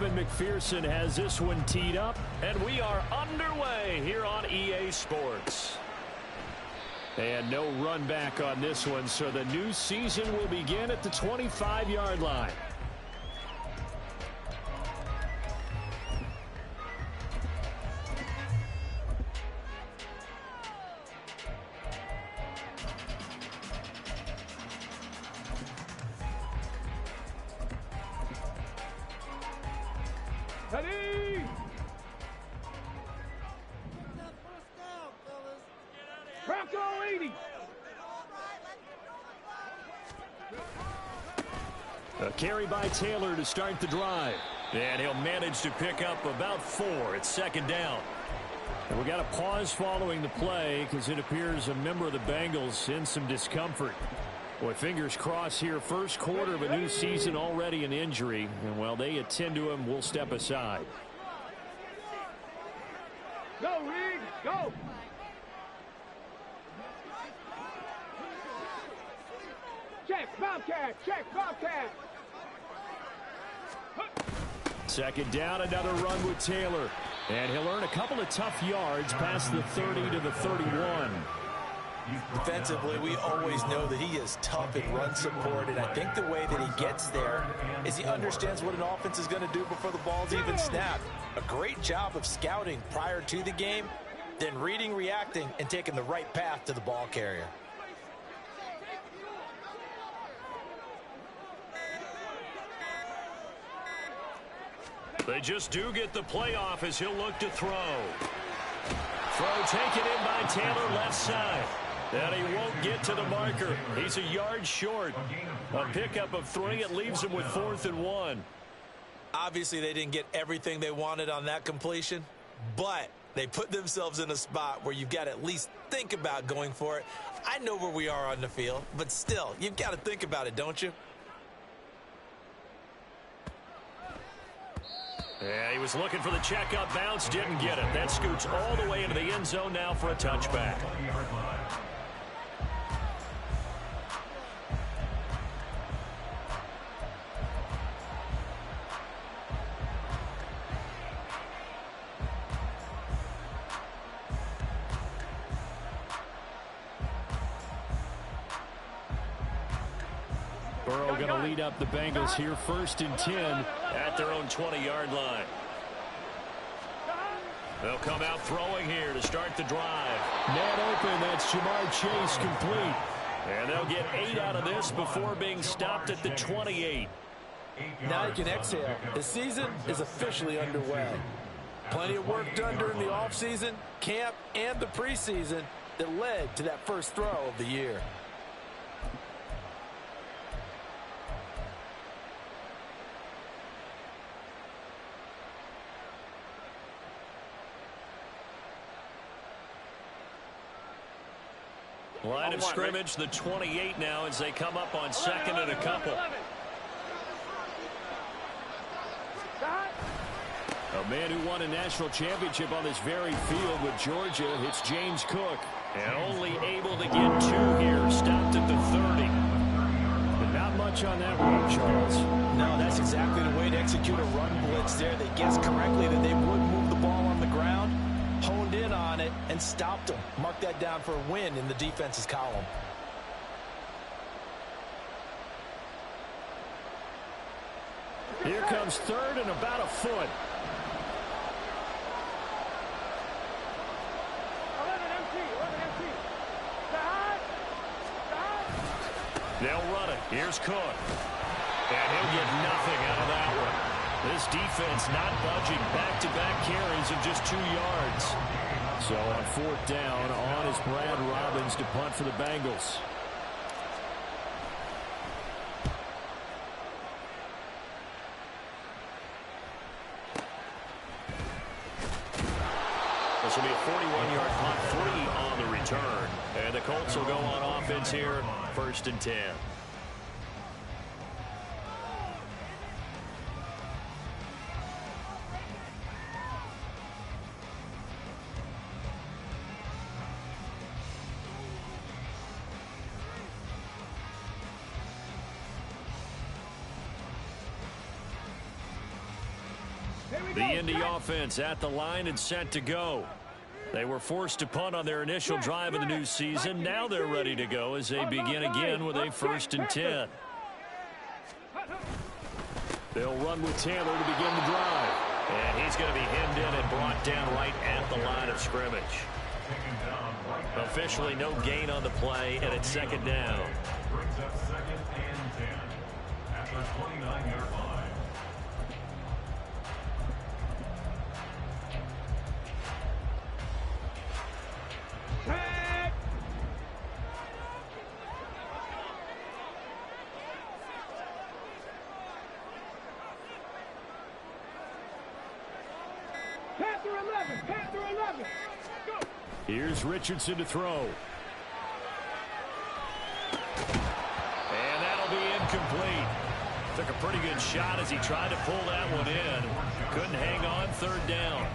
Evan McPherson has this one teed up, and we are underway here on EA Sports. And no run back on this one, so the new season will begin at the 25-yard line. Ready! Bronco 80! A carry by Taylor to start the drive. And he'll manage to pick up about 4. It's second down. And we got a pause following the play because it appears a member of the Bengals in some discomfort. Boy, fingers crossed here. First quarter of a new season, already an injury. And while they attend to him, we'll step aside. Go, Reed! Go! Check, Bobcat! Check, Bobcat! Second down, another run with Taylor. And he'll earn a couple of tough yards past the 30 to the 31. Defensively, we always know that he is tough in run support, and I think the way that he gets there is he understands what an offense is going to do before the ball's even snapped. A great job of scouting prior to the game, then reading, reacting, and taking the right path to the ball carrier. They just do get the playoff as he'll look to throw. Throw taken in by Taylor left side. And he won't get to the marker. He's a yard short. A pickup of 3. It leaves him with 4th and 1. Obviously, they didn't get everything they wanted on that completion, but they put themselves in a spot where you've got to at least think about going for it. I know where we are on the field, but still, you've got to think about it, don't you? Yeah, he was looking for the checkup bounce, didn't get it. That scoots all the way into the end zone now for a touchback. Burrow going to lead up the Bengals here, 1st and 10 at their own 20-yard line. They'll come out throwing here to start the drive. Net open, that's Jamar Chase complete. And they'll get 8 out of this before being stopped at the 28. Now you can exhale. The season is officially underway. Plenty of work done during the offseason, camp, and the preseason that led to that first throw of the year. Line of scrimmage, the 28 now as they come up on 2nd and a couple. A man who won a national championship on this very field with Georgia, it's James Cook. And only able to get 2 here, stopped at the 30. But not much on that run, Charles. No, that's exactly the way to execute a run blitz there. They guessed correctly that they would move the ball on the ground, honed in on it, and stopped them. Mark that down for a win in the defense's column. Here comes 3rd and about a foot. They'll run it. Here's Cook. And he'll get nothing out of that one. This defense not budging. Back-to-back carries of just 2 yards. So on 4th down, on is Brad Robbins to punt for the Bengals. This will be a 41-yard punt, 3 on the return. And the Colts will go on offense here, 1st and 10. The Indy offense at the line and set to go. They were forced to punt on their initial drive of the new season. Now they're ready to go as they begin again with a 1st and 10. They'll run with Taylor to begin the drive. And he's going to be hemmed in and brought down right at the line of scrimmage. Officially no gain on the play, and it's 2nd down. Brings up 2nd and 10 at the 29-yard line. Panther 11. Go. Here's Richardson to throw. And that'll be incomplete. Took a pretty good shot as he tried to pull that one in. Couldn't hang on. 3rd down.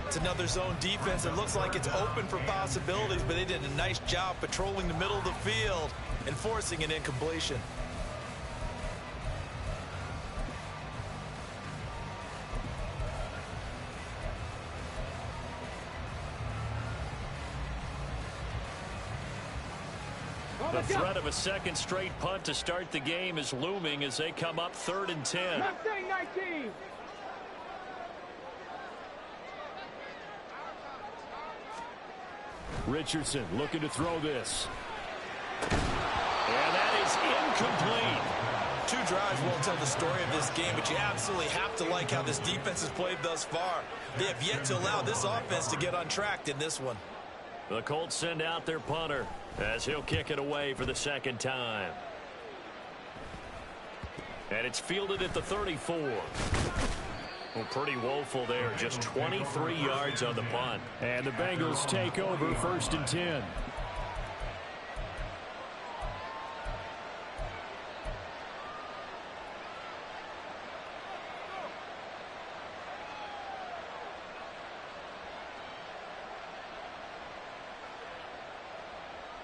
It's another zone defense. It looks like it's open for possibilities, but they did a nice job patrolling the middle of the field and forcing an incompletion. The threat of a 2nd straight punt to start the game is looming as they come up 3rd and 10. Mustang 19. Richardson looking to throw this. And that is incomplete. 2 drives won't tell the story of this game, but you absolutely have to like how this defense has played thus far. They have yet to allow this offense to get untracked in this one. The Colts send out their punter as he'll kick it away for the 2nd time. And it's fielded at the 34. Well, pretty woeful there. Just 23 yards on the punt. And the Bengals take over 1st and 10.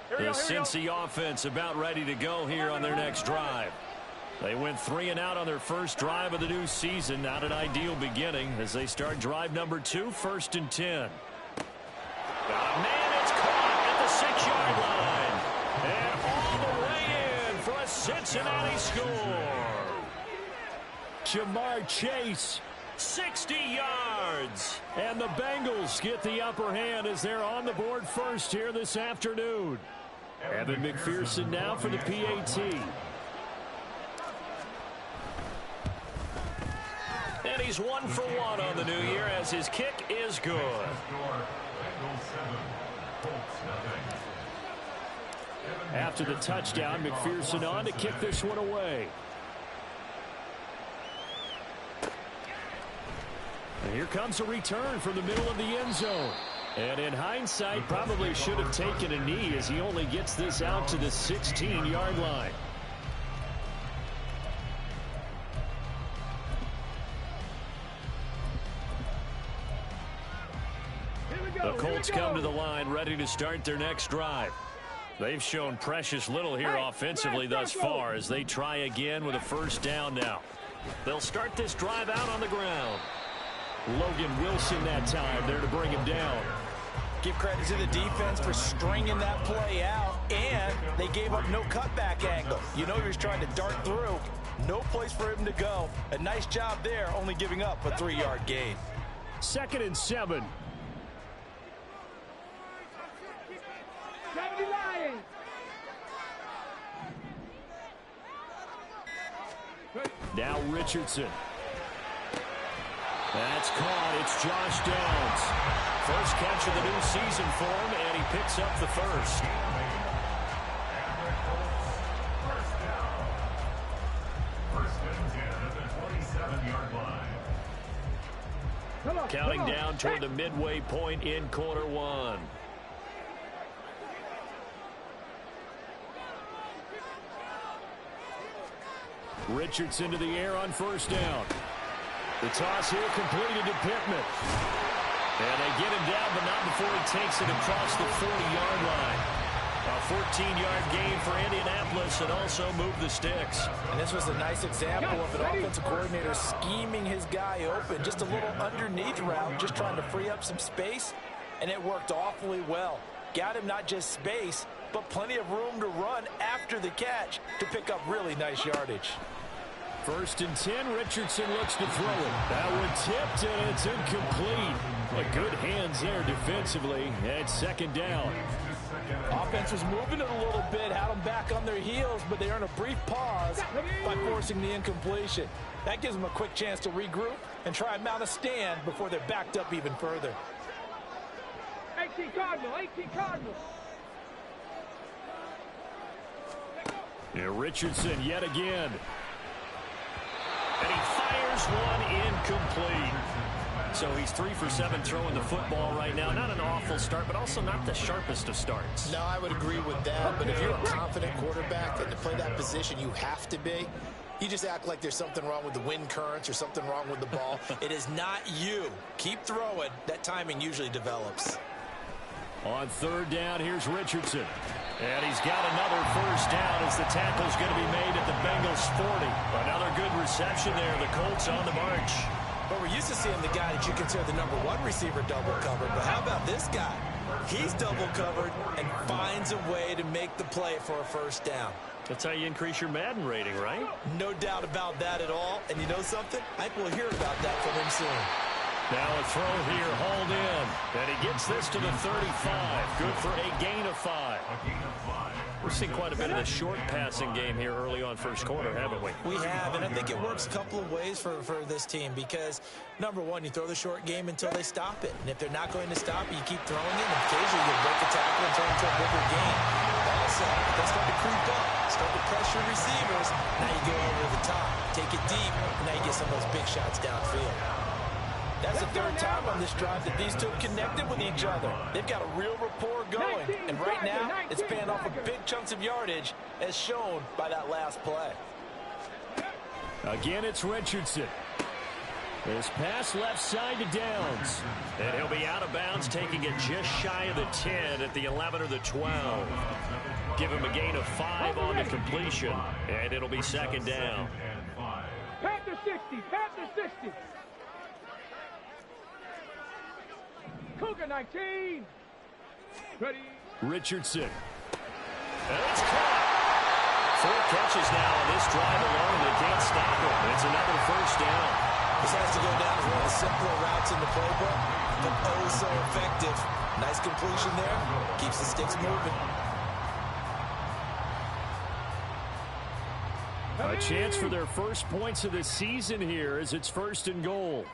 The Cincy offense about ready to go here on their next drive. They went 3 and out on their first drive of the new season. Not an ideal beginning as they start drive number 2, 1st and 10. Man, it's caught at the 6-yard line. And all the way in for a Cincinnati score. Jamar Chase, 60 yards. And the Bengals get the upper hand as they're on the board first here this afternoon. Evan McPherson now for the PAT. And he's 1 for 1 on the new year as his kick is good. After the touchdown, McPherson on to kick this one away. And here comes a return from the middle of the end zone. And in hindsight, probably should have taken a knee as he only gets this out to the 16-yard line. The Colts come to the line ready to start their next drive. They've shown precious little here offensively thus far as they try again with a 1st down now. They'll start this drive out on the ground. Logan Wilson that time there to bring him down. Give credit to the defense for stringing that play out, and they gave up no cutback angle. You know he was trying to dart through. No place for him to go. A nice job there, only giving up a 3-yard gain. 2nd and 7. 70 Lions. Now Richardson. That's caught. It's Josh Downs. First catch of the new season for him, and he picks up the 1st. Counting down toward the midway point in quarter 1. Richardson to the air on 1st down. The toss here completed to Pittman. And they get him down, but not before he takes it across the 40-yard line. A A 14-yard gain for Indianapolis and also move the sticks. And this was a nice example of an offensive coordinator scheming his guy open. Just a little underneath route, just trying to free up some space, and it worked awfully well. Got him not just space, but plenty of room to run after the catch to pick up really nice yardage. 1st and 10, Richardson looks to throw it. That one tipped, and it's incomplete. But good hands there defensively, and 2nd down. Offense was moving it a little bit, had them back on their heels, but they earned a brief pause by forcing the incompletion. That gives them a quick chance to regroup and try and mount a stand before they're backed up even further. 18 Cardinal, 18 Cardinal. Yeah, Richardson yet again. And he fires one incomplete. So he's 3 for 7 throwing the football right now. Not an awful start, but also not the sharpest of starts. No, I would agree with that. But if you're a confident quarterback and to play that position, you have to be. You just act like there's something wrong with the wind currents or something wrong with the ball. It is not you. Keep throwing. That timing usually develops. On 3rd down, here's Richardson. And he's got another 1st down as the tackle's going to be made at the Bengals 40. Another good reception there. The Colts on the march. But we're used to seeing the guy that you consider the number 1 receiver double covered. But how about this guy? He's double covered and finds a way to make the play for a 1st down. That's how you increase your Madden rating, right? No doubt about that at all. And you know something? I think we'll hear about that from him soon. Now a throw here, hauled in. And he gets this to the 35. Good for a gain of 5. We're seeing quite a bit of the short passing game here early on 1st quarter, haven't we? We have, and I think it works a couple of ways for this team because, number 1, you throw the short game until they stop it. And if they're not going to stop it, you keep throwing it, and occasionally you break a tackle and turn into a bigger gain. Also, if they start to creep up, start to pressure receivers, now you go over the top, take it deep, and now you get some of those big shots downfield. That's the 3rd time on this drive that these two have connected with each other. They've got a real rapport going. And right now, it's paying off with big chunks of yardage, as shown by that last play. Again, it's Richardson. This pass left side to Downs. And he'll be out of bounds, taking it just shy of the 10 at the 11 or the 12. Give him a gain of 5 on the completion. And it'll be 2nd down. Panther 60, Panther 60. Cougar 19. Ready. Richardson. And it's caught. 4 catches now on this drive alone. They can't stop him. It's another 1st down. This has to go down as one of the simpler routes in the playbook, but oh so effective. Nice completion there. Keeps the sticks moving. A chance for their first points of the season here as it's 1st and goal.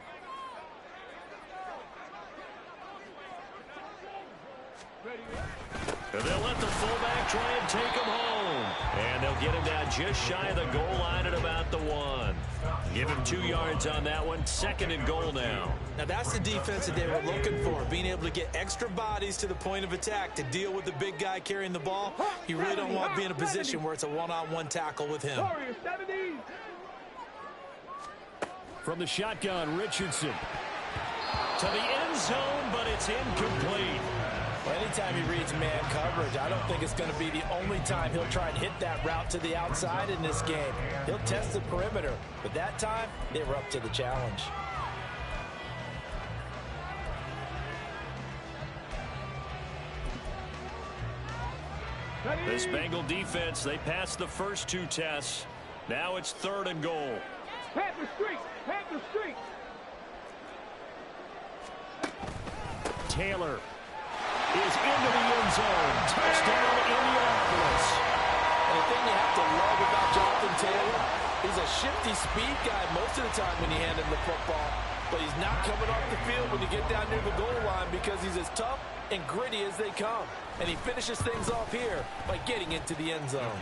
And they'll let the fullback try and take him home. And they'll get him down just shy of the goal line at about the 1. Give him 2 yards on that one. 2nd and goal now. Now that's the defense that they were looking for, being able to get extra bodies to the point of attack to deal with the big guy carrying the ball. You really don't want to be in a position where it's a one-on-one tackle with him. From the shotgun, Richardson. To the end zone, but it's incomplete. Anytime he reads man coverage, I don't think it's going to be the only time he'll try and hit that route to the outside in this game. He'll test the perimeter, but that time, they were up to the challenge. This Bengal defense, they passed the first 2 tests. Now it's 3rd and goal. Panther Street, Panther Street. Taylor is into the end zone. Touchdown, Indianapolis. And the thing you have to love about Jonathan Taylor, he's a shifty speed guy most of the time when you hand him the football. But he's not coming off the field when you get down near the goal line because he's as tough and gritty as they come. And he finishes things off here by getting into the end zone.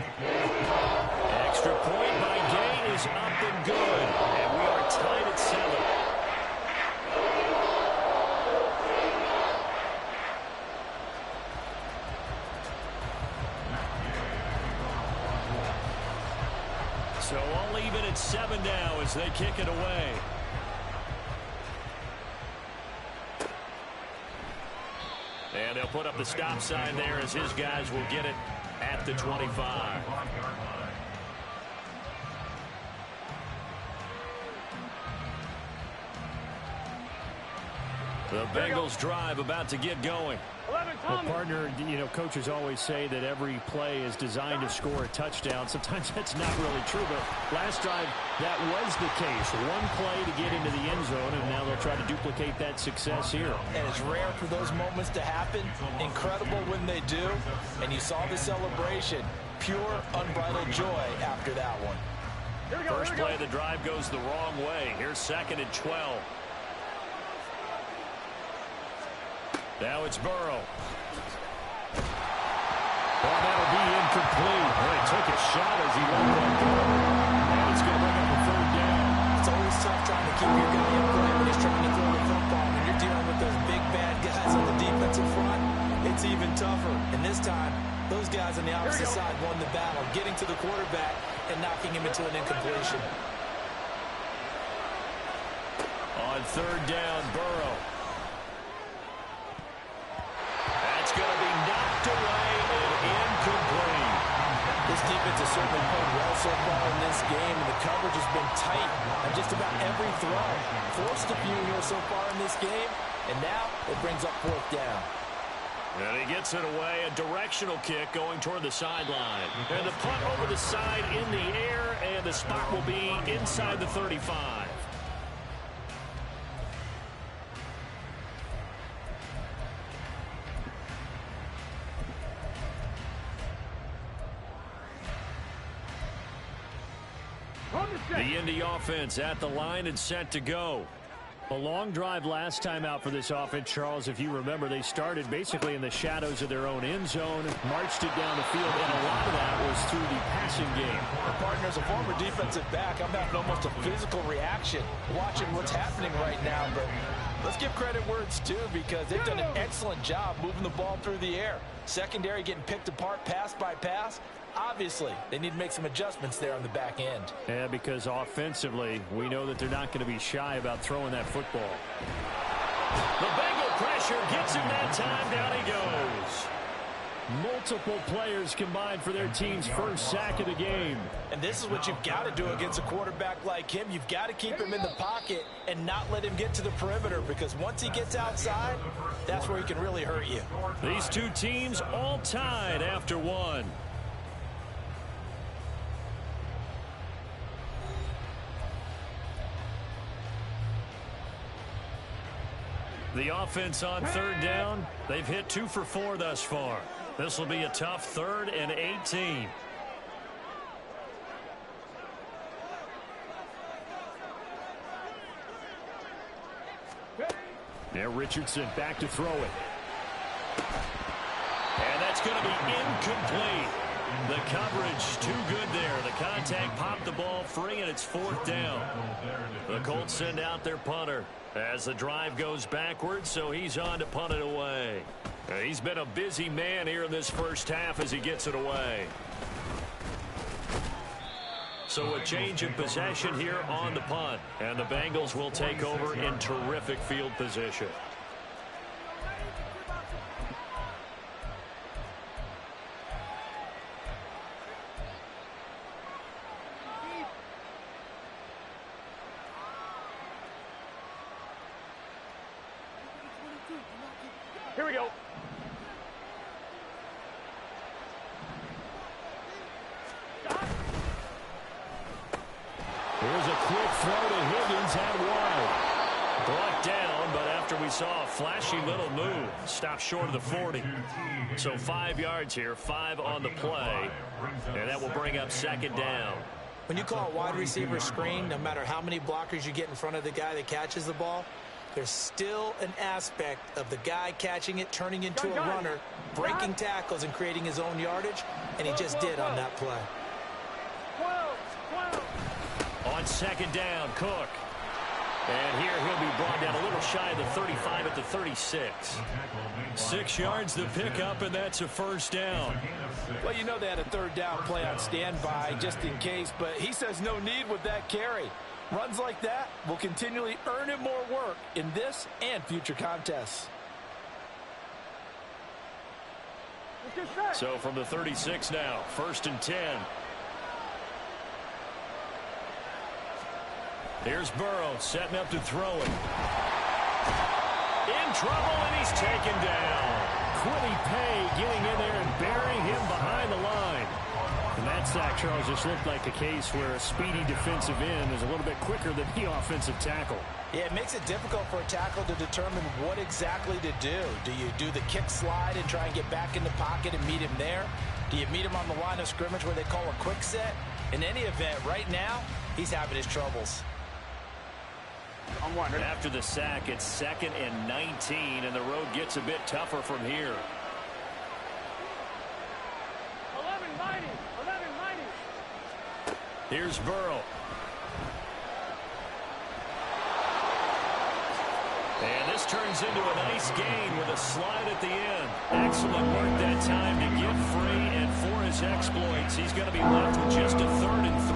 Extra point by Gay is up and good. And we are tied at 7. So all even at 7 now as they kick it away. And they'll put up the stop sign there as his guys will get it at the 25. The Bengals drive about to get going. Well, partner, you know, coaches always say that every play is designed to score a touchdown. Sometimes that's not really true, but last drive that was the case. One play to get into the end zone, and now they'll try to duplicate that success here. And it's rare for those moments to happen. Incredible when they do. And you saw the celebration. Pure, unbridled joy after that one. First play of the drive goes the wrong way. Here's 2nd and 12. Now it's Burrow. Well, that'll be incomplete. Well, he took a shot as he let that go. And it's going to bring up a 3rd down. It's always tough trying to keep your guy in play when he's trying to throw the football. When you're dealing with those big, bad guys on the defensive front, it's even tougher. And this time, those guys on the opposite side won the battle, getting to the quarterback and knocking him into an incompletion. On 3rd down, Burrow. Going to be knocked away and incomplete. This defense has certainly played well so far in this game, and the coverage has been tight on just about every throw. Forced a few here so far in this game, and now it brings up 4th down. And he gets it away, a directional kick going toward the sideline. And the punt over the side in the air, and the spot will be inside the 35. The Indy offense at the line and set to go. A long drive last time out for this offense, Charles. If you remember, they started basically in the shadows of their own end zone, marched it down the field, and a lot of that was through the passing game. Partner, as a former defensive back, I'm having almost a physical reaction watching what's happening right now. But let's give credit where it's due, because they've done an excellent job moving the ball through the air. Secondary getting picked apart pass by pass. Obviously, they need to make some adjustments there on the back end. Yeah, because offensively, we know that they're not going to be shy about throwing that football. The Bengal pressure gets him that time. Down he goes. Multiple players combined for their team's first sack of the game. And this is what you've got to do against a quarterback like him. You've got to keep him in the pocket and not let him get to the perimeter, because once he gets outside, that's where he can really hurt you. These two teams all tied after one. The offense on 3rd down, they've hit 2 for 4 thus far. This will be a tough 3rd and 18. Now Richardson back to throw it. And that's going to be incomplete. The coverage too good there. The contact popped the ball free, and it's 4th down. The Colts send out their punter as the drive goes backwards, so he's on to punt it away. He's been a busy man here in this first half as he gets it away. So a change of possession here on the punt, and the Bengals will take over in terrific field position. Here we go. Here's a quick throw to Higgins out wide. Brought down, but after we saw a flashy little move, stopped short of the 40. So 5 yards here, 5 on the play, and that will bring up 2nd down. When you call a wide receiver screen, no matter how many blockers you get in front of the guy that catches the ball, there's still an aspect of the guy catching it, turning into a runner, breaking tackles and creating his own yardage, and he just did on that play. On 2nd down, Cook. And here he'll be brought down a little shy of the 35 at the 36. 6 yards the pickup, and that's a 1st down. Well, you know they had a 3rd down play on standby just in case, but he says no need with that carry. Runs like that will continually earn him more work in this and future contests. So from the 36 now, 1st and 10. Here's Burrow setting up to throw it. In trouble, and he's taken down. Quiddy Pay getting in there and burying him behind the line. And that sack, Charles, just looked like a case where a speedy defensive end is a little bit quicker than the offensive tackle. Yeah, it makes it difficult for a tackle to determine what exactly to do. Do you do the kick slide and try and get back in the pocket and meet him there? Do you meet him on the line of scrimmage where they call a quick set? In any event, right now, he's having his troubles. After the sack, it's 2nd and 19, and the road gets a bit tougher from here. 11-90. Here's Burrow. And this turns into a nice gain with a slide at the end. Excellent work that time to get free, and for his exploits, he's going to be left with just a 3rd and 3.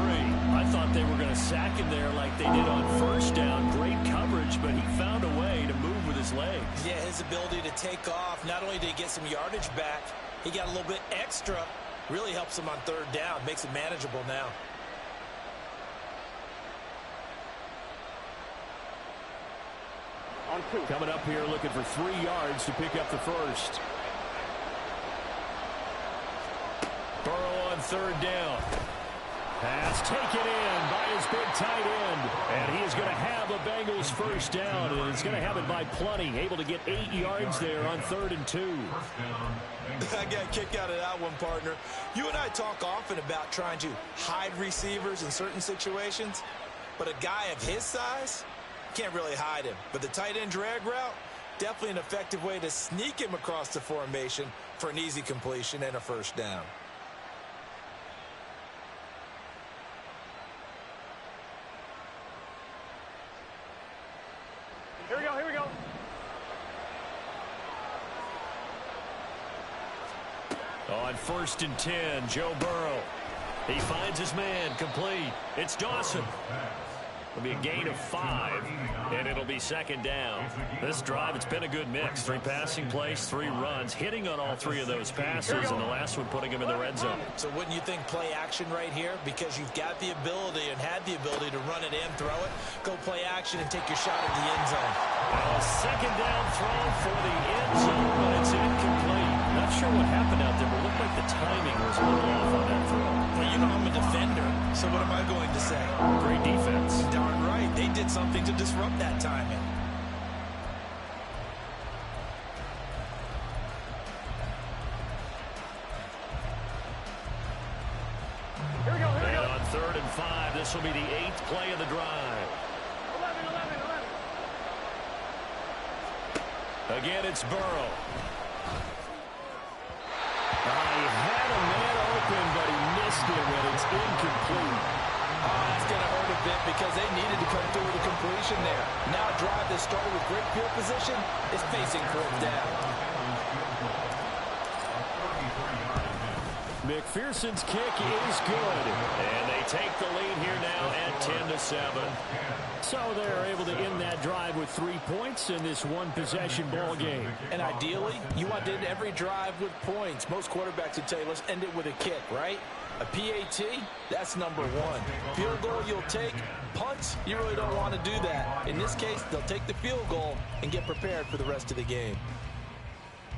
I thought they were going to sack him there like they did on 1st down. Great coverage, but he found a way to move with his legs. Yeah, his ability to take off, not only did he get some yardage back, he got a little bit extra. Really helps him on 3rd down, makes it manageable now. On 2. Coming up here looking for 3 yards to pick up the 1st. Burrow on 3rd down. Pass taken in by his big tight end. And he is going to have a Bengals 1st down. And he's going to have it by plenty. Able to get 8 yards there on 3rd and 2. I got a kick out of that one, partner. You and I talk often about trying to hide receivers in certain situations. But a guy of his size, can't really hide him. But the tight end drag route, definitely an effective way to sneak him across the formation for an easy completion and a 1st down. Here we go. On 1st and 10, Joe Burrow. He finds his man, complete. It's Dawson. It'll be a gain of 5, and it'll be 2nd down. This drive, it's been a good mix. 3 passing plays, 3 runs, hitting on all 3 of those passes, and the last one putting him in the red zone. So wouldn't you think play action right here? Because you've got the ability and had the ability to run it and throw it. Go play action and take your shot at the end zone. Well, a 2nd down throw for the end zone, but it's incomplete. Not sure what happened out there, but it looked like the timing was a little off on that throw. Well, you know I'm a defender, so what am I going to say? Great defense. Darn right. They did something to disrupt that timing. Here we go. And on 3rd and 5, this will be the 8th play of the drive. 11. Again, it's Burrow. He had a man open, but he missed him, and it's incomplete. That's going to hurt a bit because they needed to come through with a completion there. Now a drive that started with great field position is facing 4th down. McPherson's kick is good, and they take the lead here now at 10-7. So they're able to end that drive with 3 points in this one-possession ball game. And ideally, you want to end every drive with points. Most quarterbacks would tell you, let's end it with a kick, right? A PAT, that's number 1. Field goal you'll take. Punts, you really don't want to do that. In this case, they'll take the field goal and get prepared for the rest of the game.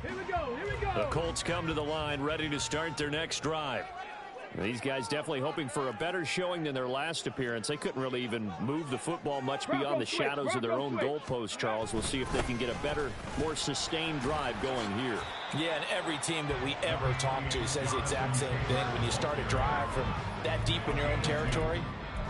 Here we go. The Colts come to the line ready to start their next drive. These guys definitely hoping for a better showing than their last appearance. They couldn't really even move the football much beyond the shadows of their own goalpost, Charles. We'll see if they can get a better, more sustained drive going here. Yeah, and every team that we ever talk to says the exact same thing. When you start a drive from that deep in your own territory,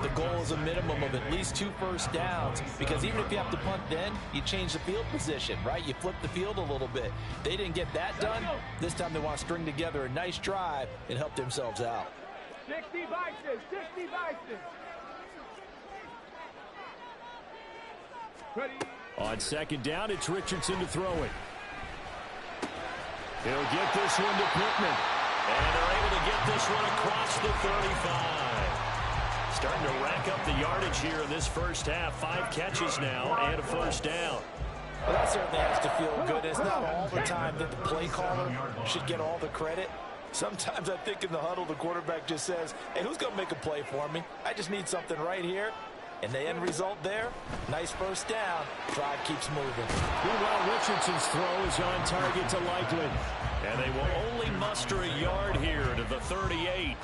the goal is a minimum of at least 2 first downs, because even if you have to punt then, you change the field position, right? You flip the field a little bit. They didn't get that done. This time they want to string together a nice drive and help themselves out. 60 Bison. Ready. On 2nd down, it's Richardson to throw it. He'll get this one to Pittman. And they're able to get this one across the 35. Starting to rack up the yardage here in this first half. 5 catches now and a 1st down. Well, that certainly has to feel good. It's not all the time that the play caller should get all the credit. Sometimes I think in the huddle, the quarterback just says, hey, who's going to make a play for me? I just need something right here. And the end result there, nice first down. Drive keeps moving. Meanwhile, Richardson's throw is on target to Likely. And they will only muster a yard here to the 38.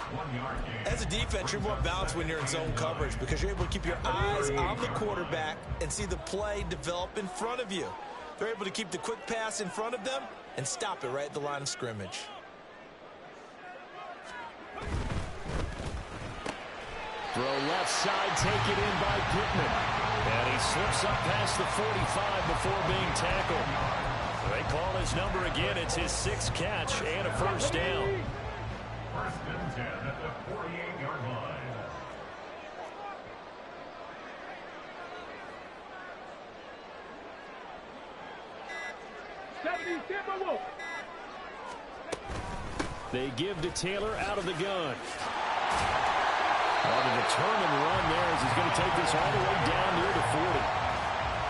As a defense, you're more balanced when you're in zone coverage because you're able to keep your eyes on the quarterback and see the play develop in front of you. They're able to keep the quick pass in front of them and stop it right at the line of scrimmage. Throw left side, taken in by Pittman. And he slips up past the 45 before being tackled. They call his number again. It's his 6th catch and a first down. First and 10 at the 48-yard line. They give to Taylor out of the gun. On a determined run there as he's going to take this all the way down near the 40.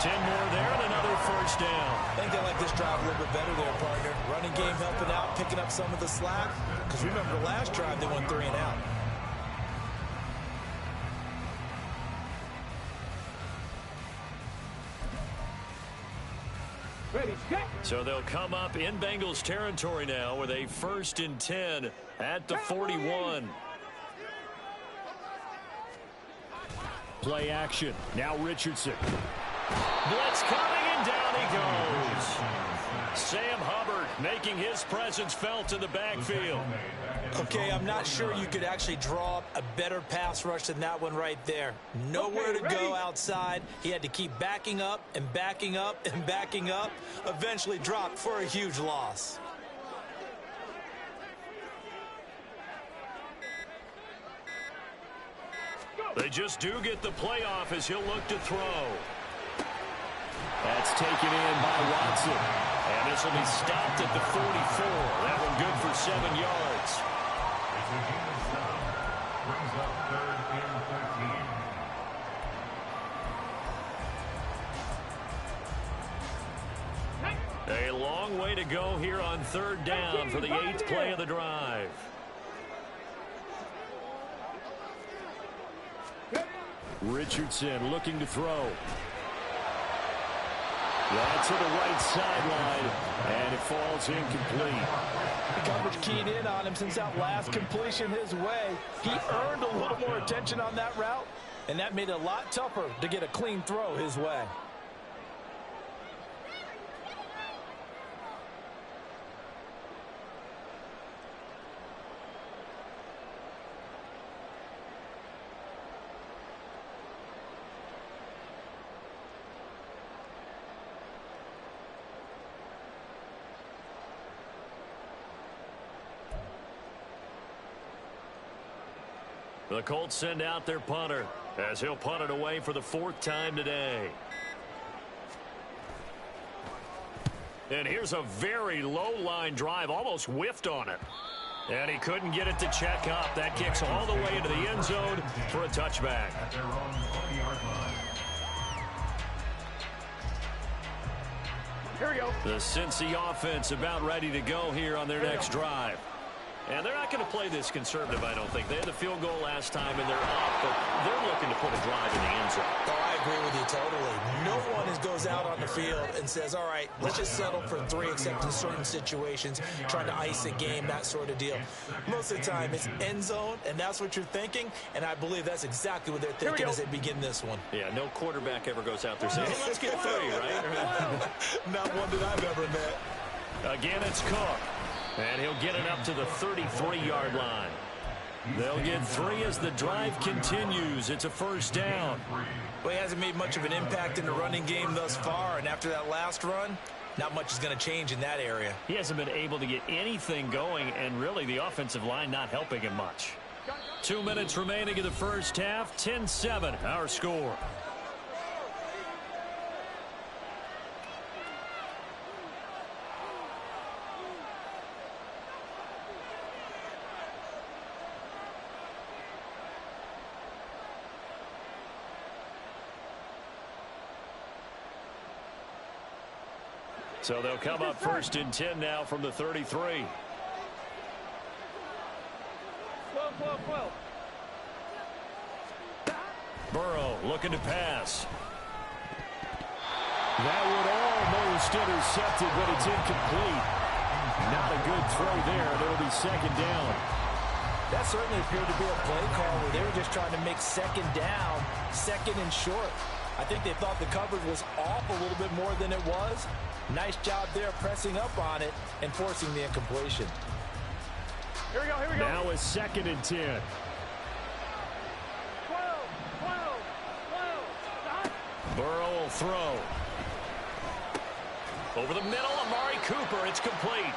10 more there and another first down. I think they like this drive a little bit better there, partner. Running game helping out, picking up some of the slack. Because remember, the last drive they went 3 and out. Ready, set. So they'll come up in Bengals territory now with a 1st and 10 at the 41. Play action. Now Richardson. Blitz coming, and down he goes. Sam Hubbard making his presence felt in the backfield. Okay, I'm not sure you could actually draw up a better pass rush than that one right there. Nowhere to go outside. He had to keep backing up and backing up and backing up. Eventually dropped for a huge loss. They just do get the playoff as he'll look to throw. That's taken in by Watson. And this will be stopped at the 44. That one good for 7 yards. It's a human stop. Brings up 3rd and 13. A long way to go here on 3rd down for the 8th play of the drive. Richardson looking to throw. That's to the right sideline, and it falls incomplete. The coverage keyed in on him since that last completion his way. He earned a little more attention on that route, and that made it a lot tougher to get a clean throw his way. The Colts send out their punter as he'll punt it away for the 4th time today. And here's a very low-line drive, almost whiffed on it. And he couldn't get it to check up. That kicks all the way into the end zone for a touchback. At their own 20-yard line. Here we go. The Cincy offense about ready to go here on their next drive. And they're not going to play this conservative, I don't think. They had the field goal last time, and they're up, but they're looking to put a drive in the end zone. Oh, I agree with you totally. No one goes out on the field and says, all right, let's just settle for 3 except in certain situations, trying to ice a game, that sort of deal. Most of the time, it's end zone, and that's what you're thinking, and I believe that's exactly what they're thinking as they begin this one. Yeah, no quarterback ever goes out there saying, hey, let's get 3, right? Not one that I've ever met. Again, it's Cook. And he'll get it up to the 33-yard line. They'll get 3 as the drive continues. It's a first down. Well, he hasn't made much of an impact in the running game thus far, and after that last run, not much is going to change in that area. He hasn't been able to get anything going, and really the offensive line not helping him much. 2 minutes remaining in the first half. 10-7, our score. So they'll come up 1st and 10 now from the 33. 12. Burrow looking to pass. That would almost intercepted, but it's incomplete. Not a good throw there. It'll be 2nd down. That certainly appeared to be a play call where they were just trying to make 2nd down, 2nd and short. I think they thought the coverage was off a little bit more than it was. Nice job there pressing up on it and forcing the incompletion. Here we go. Now a 2nd and 10. 12. Stop. Burrow will throw. Over the middle, Amari Cooper. It's complete.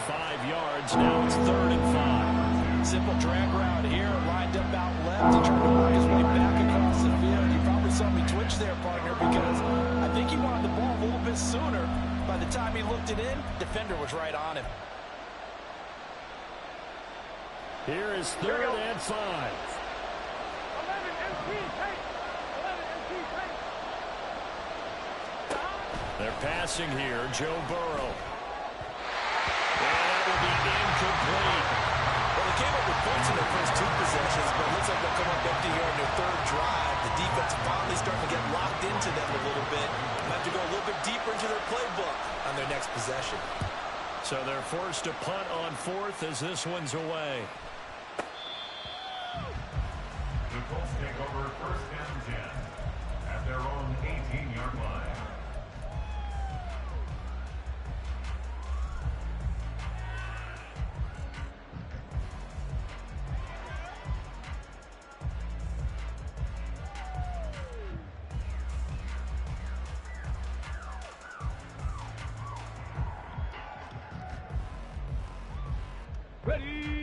5 yards. Now it's 3rd and 5. Simple drag route here, lined up out left and trying to work his way back across the field. You probably saw me twitch there, partner, because I think he wanted the ball a little bit sooner. By the time he looked it in, defender was right on him. Here is 3rd and 5. 11 MP take. Stop. They're passing here. Joe Burrow. And that will be incomplete. Well, they came up with points in their first 2 possessions, but it looks like they'll come up empty here in their 3rd drive. The defense finally starting to get locked into them a little bit. Have to go a little bit deeper into their playbook on their next possession. So they're forced to punt on 4th as this one's away. The Colts take over 1st and 10 at their own 18-yard line.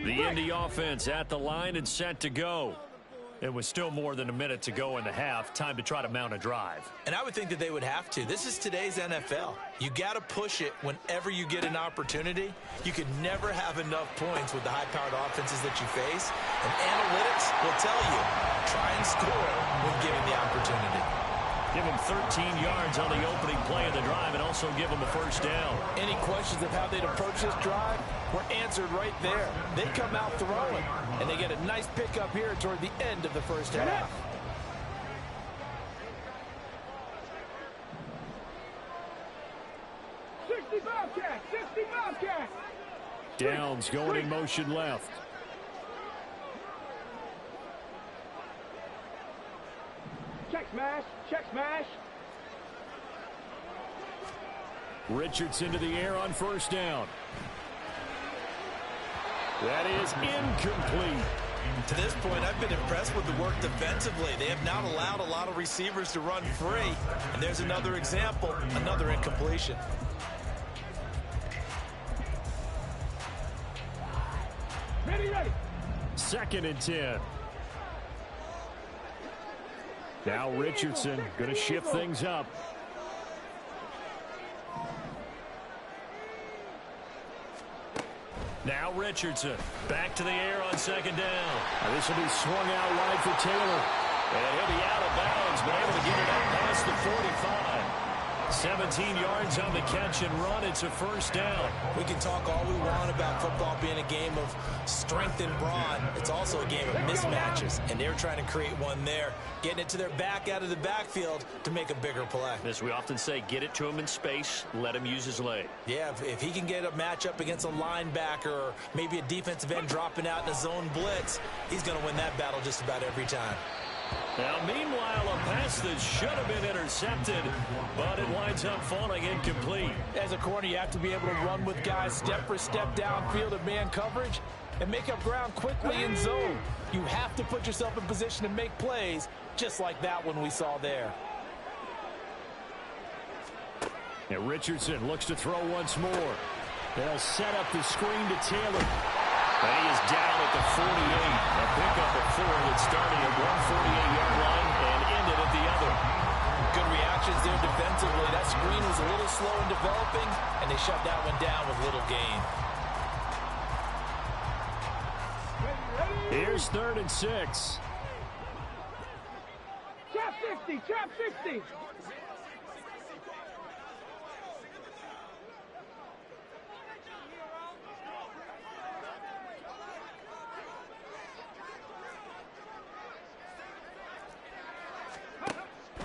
The Indy offense at the line and set to go. It was still more than a minute to go in the half. Time to try to mount a drive. And I would think that they would have to. This is today's NFL. You got to push it whenever you get an opportunity. You could never have enough points with the high-powered offenses that you face. And analytics will tell you, try and score when given the opportunity. Give him 13 yards on the opening play of the drive and also give him a 1st down. Any questions of how they'd approach this drive were answered right there. They come out throwing, and they get a nice pickup here toward the end of the 1st half. Downs going in motion left. Check smash. Richardson to the air on 1st down. That is incomplete. To this point, I've been impressed with the work defensively. They have not allowed a lot of receivers to run free. And there's another example, another incompletion. Ready. 2nd and 10. Now Richardson going to shift things up. Now Richardson back to the air on 2nd down. Now this will be swung out wide for Taylor. And he'll be out of bounds, but able to get it up past the 45. 17 yards on the catch and run. It's a 1st down. We can talk all we want about football being a game of strength and brawn. It's also a game of mismatches, and they're trying to create one there, getting it to their back out of the backfield to make a bigger play. As we often say, get it to him in space, let him use his leg. Yeah, if he can get a matchup against a linebacker or maybe a defensive end dropping out in a zone blitz, he's going to win that battle just about every time. Now, meanwhile, a pass that should have been intercepted, but it winds up falling incomplete. As a corner, you have to be able to run with guys step for step downfield in man coverage and make up ground quickly in zone. You have to put yourself in position to make plays, just like that one we saw there. And Richardson looks to throw once more. They'll set up the screen to Taylor. And he is down at the 48. A pickup of 4 that started at 148-yard line and ended at the other. Good reactions there defensively. That screen was a little slow in developing, and they shut that one down with little gain. Here's 3rd and 6. Trap 60.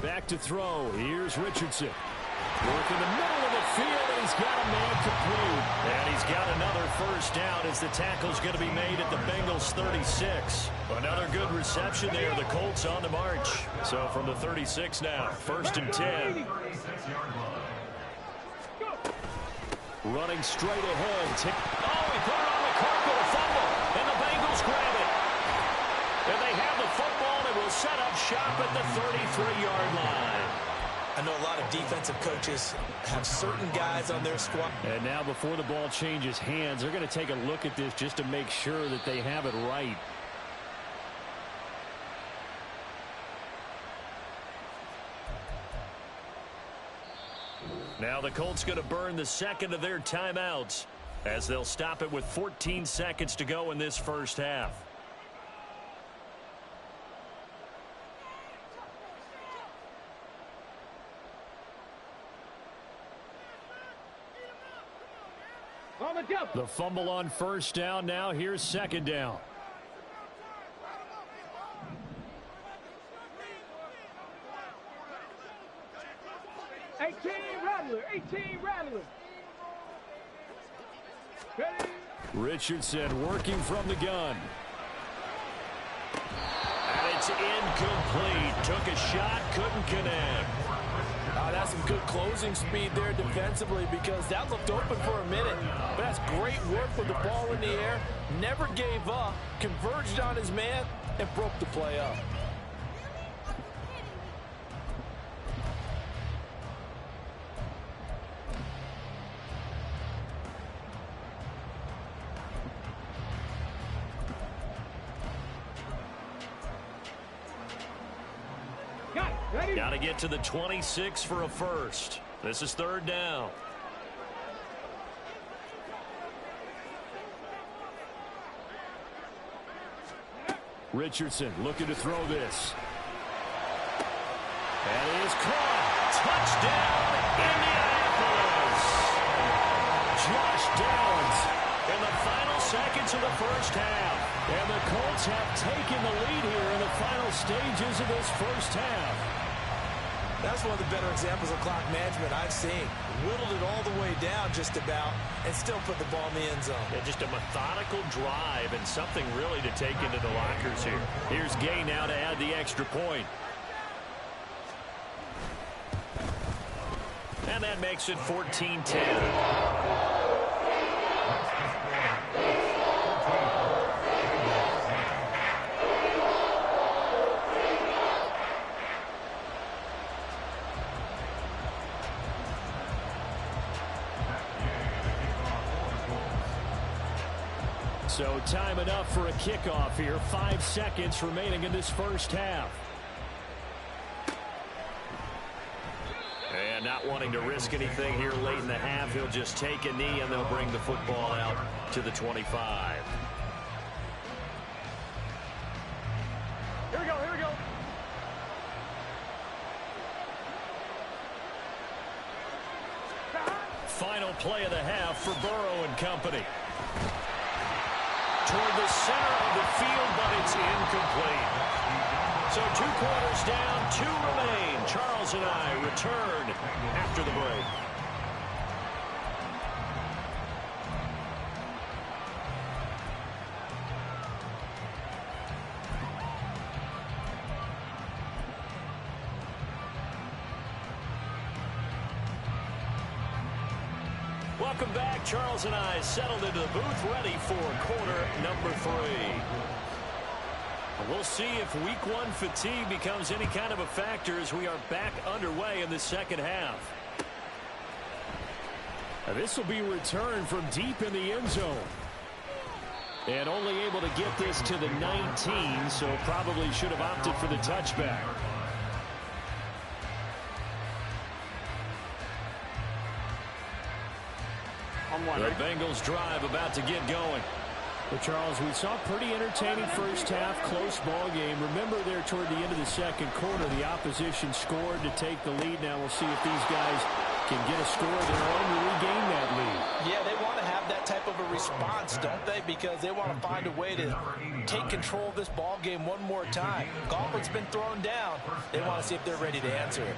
Back to throw. Here's Richardson. Working the middle of the field, and he's got a man complete. And he's got another first down as the tackle's going to be made at the Bengals 36. Another good reception there. The Colts on the march. So from the 36 now, 1st and 10. Running straight ahead. He put it on the carpet, a fumble, and the Bengals grab it. And they have the football, and will set up shop at the 33-yard line. I know a lot of defensive coaches have certain guys on their squad. And now before the ball changes hands, they're going to take a look at this just to make sure that they have it right. Now the Colts going to burn the second of their timeouts as they'll stop it with 14 seconds to go in this first half. The fumble on first down. Now here's second down. Rattler. Ready? Richardson working from the gun. And it's incomplete. Took a shot, couldn't connect. That's some good closing speed there defensively because that looked open for a minute. But that's great work with the ball in the air. Never gave up, converged on his man, and broke the play up. Got to get to the 26 for a first. This is third down. Richardson looking to throw this. And it is caught. Touchdown, Indianapolis. Josh Downs in the final seconds of the first half. And the Colts have taken the lead here in the final stages of this first half. That's one of the better examples of clock management I've seen. Whittled it all the way down just about and still put the ball in the end zone. Yeah, just a methodical drive and something really to take into the lockers here. Here's Gay now to add the extra point. And that makes it 14-10. So time enough for a kickoff here. 5 seconds remaining in this first half. And not wanting to risk anything here late in the half, he'll just take a knee and they'll bring the football out to the 25. Here we go. Final play of the half for Burrow and company. Toward the center of the field, but it's incomplete. So 2 quarters down, 2 remain. Charles and I return after the break. Welcome back. Charles and I settled into the booth, ready for quarter number 3. We'll see if week 1 fatigue becomes any kind of a factor as we are back underway in the second half. Now this will be returned from deep in the end zone. And only able to get this to the 19, so probably should have opted for the touchback. The Bengals drive about to get going. Well, Charles, we saw a pretty entertaining first half, close ball game. Remember there toward the end of the second quarter, the opposition scored to take the lead. Now we'll see if these guys can get a score of their own to regain that lead. Yeah, they want to have that type of a response, don't they? Because they want to find a way to take control of this ball game one more time. Gauntlet's been thrown down. They want to see if they're ready to answer it.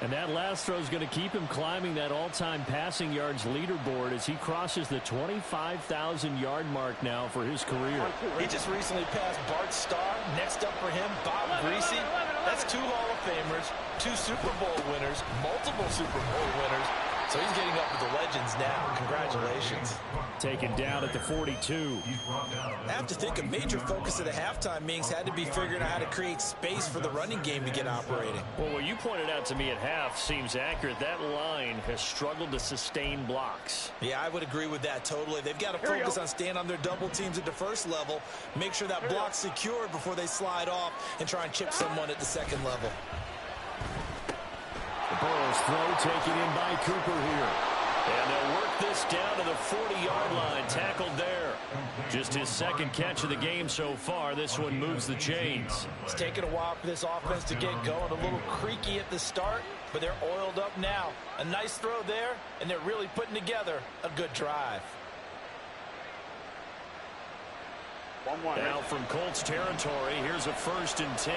And that last throw is going to keep him climbing that all-time passing yards leaderboard as he crosses the 25,000-yard mark now for his career. He just recently passed Bart Starr. Next up for him, Bob Greasy. That's 2 Hall of Famers, 2 Super Bowl winners, multiple Super Bowl winners. So he's getting up with the legends now. Congratulations. Taken down at the 42. I have to think a major focus of the halftime meetings had to be figuring out how to create space for the running game to get operating. Well, what you pointed out to me at half seems accurate. That line has struggled to sustain blocks. Yeah, I would agree with that totally. They've got to focus on staying on their double teams at the first level, make sure that block's secured before they slide off and try and chip someone at the second level. The Burrow's throw taken in by Cooper here. And they'll work this down to the 40-yard line. Tackled there. Just his second catch of the game so far. This one moves the chains. It's taken a while for this offense to get going. A little creaky at the start, but they're oiled up now. A nice throw there, and they're really putting together a good drive. Now from Colts territory, here's a 1st and 10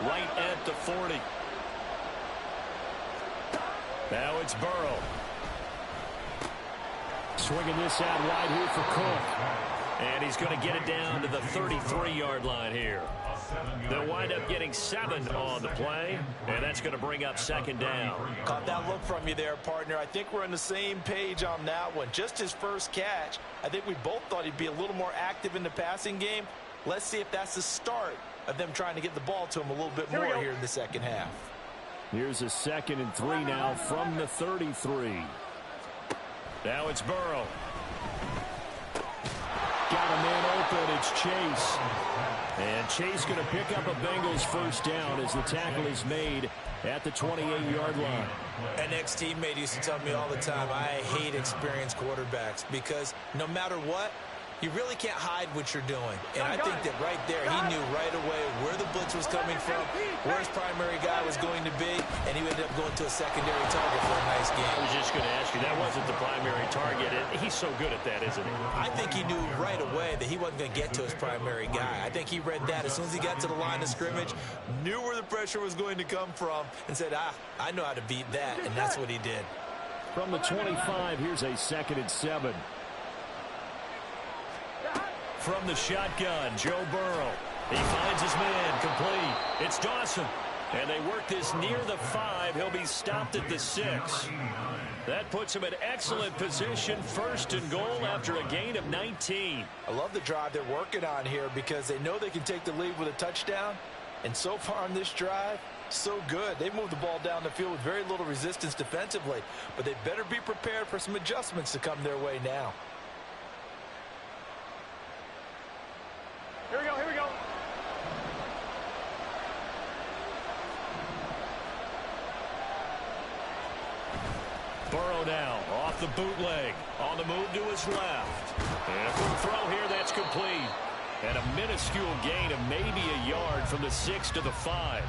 right at the 40. Now it's Burrow. Swinging this out wide here for Cook. And he's going to get it down to the 33-yard line here. They'll wind up getting 7 on the play, and that's going to bring up 2nd down. Caught that look from you there, partner. I think we're on the same page on that one. Just his first catch. I think we both thought he'd be a little more active in the passing game. Let's see if that's the start of them trying to get the ball to him a little bit more here in the second half. Here's a 2nd and 3 now from the 33. Now it's Burrow. Got a man open. It's Chase. And Chase going to pick up a Bengals 1st down as the tackle is made at the 28-yard line. An ex-teammate used to tell me all the time, I hate experienced quarterbacks because no matter what, you really can't hide what you're doing. And I think that right there, he knew right away where the blitz was coming from, where his primary guy was going to be, and he ended up going to a secondary target for a nice game. I was just going to ask you, that wasn't the primary target. He's so good at that, isn't he? I think he knew right away that he wasn't going to get to his primary guy. I think he read that as soon as he got to the line of scrimmage, knew where the pressure was going to come from, and said, I know how to beat that, and that's what he did. From the 25, here's a 2nd and 7. From the shotgun, Joe Burrow. He finds his man, complete. It's Dawson. And they work this near the 5. He'll be stopped at the 6. That puts him in excellent position, 1st and goal after a gain of 19. I love the drive they're working on here because they know they can take the lead with a touchdown. And so far on this drive, so good. They've moved the ball down the field with very little resistance defensively. But they better be prepared for some adjustments to come their way now. Here we go, here we go. Burrow now off the bootleg. On the move to his left. And a quick throw here, that's complete. And a minuscule gain of maybe a yard from the 6 to the 5.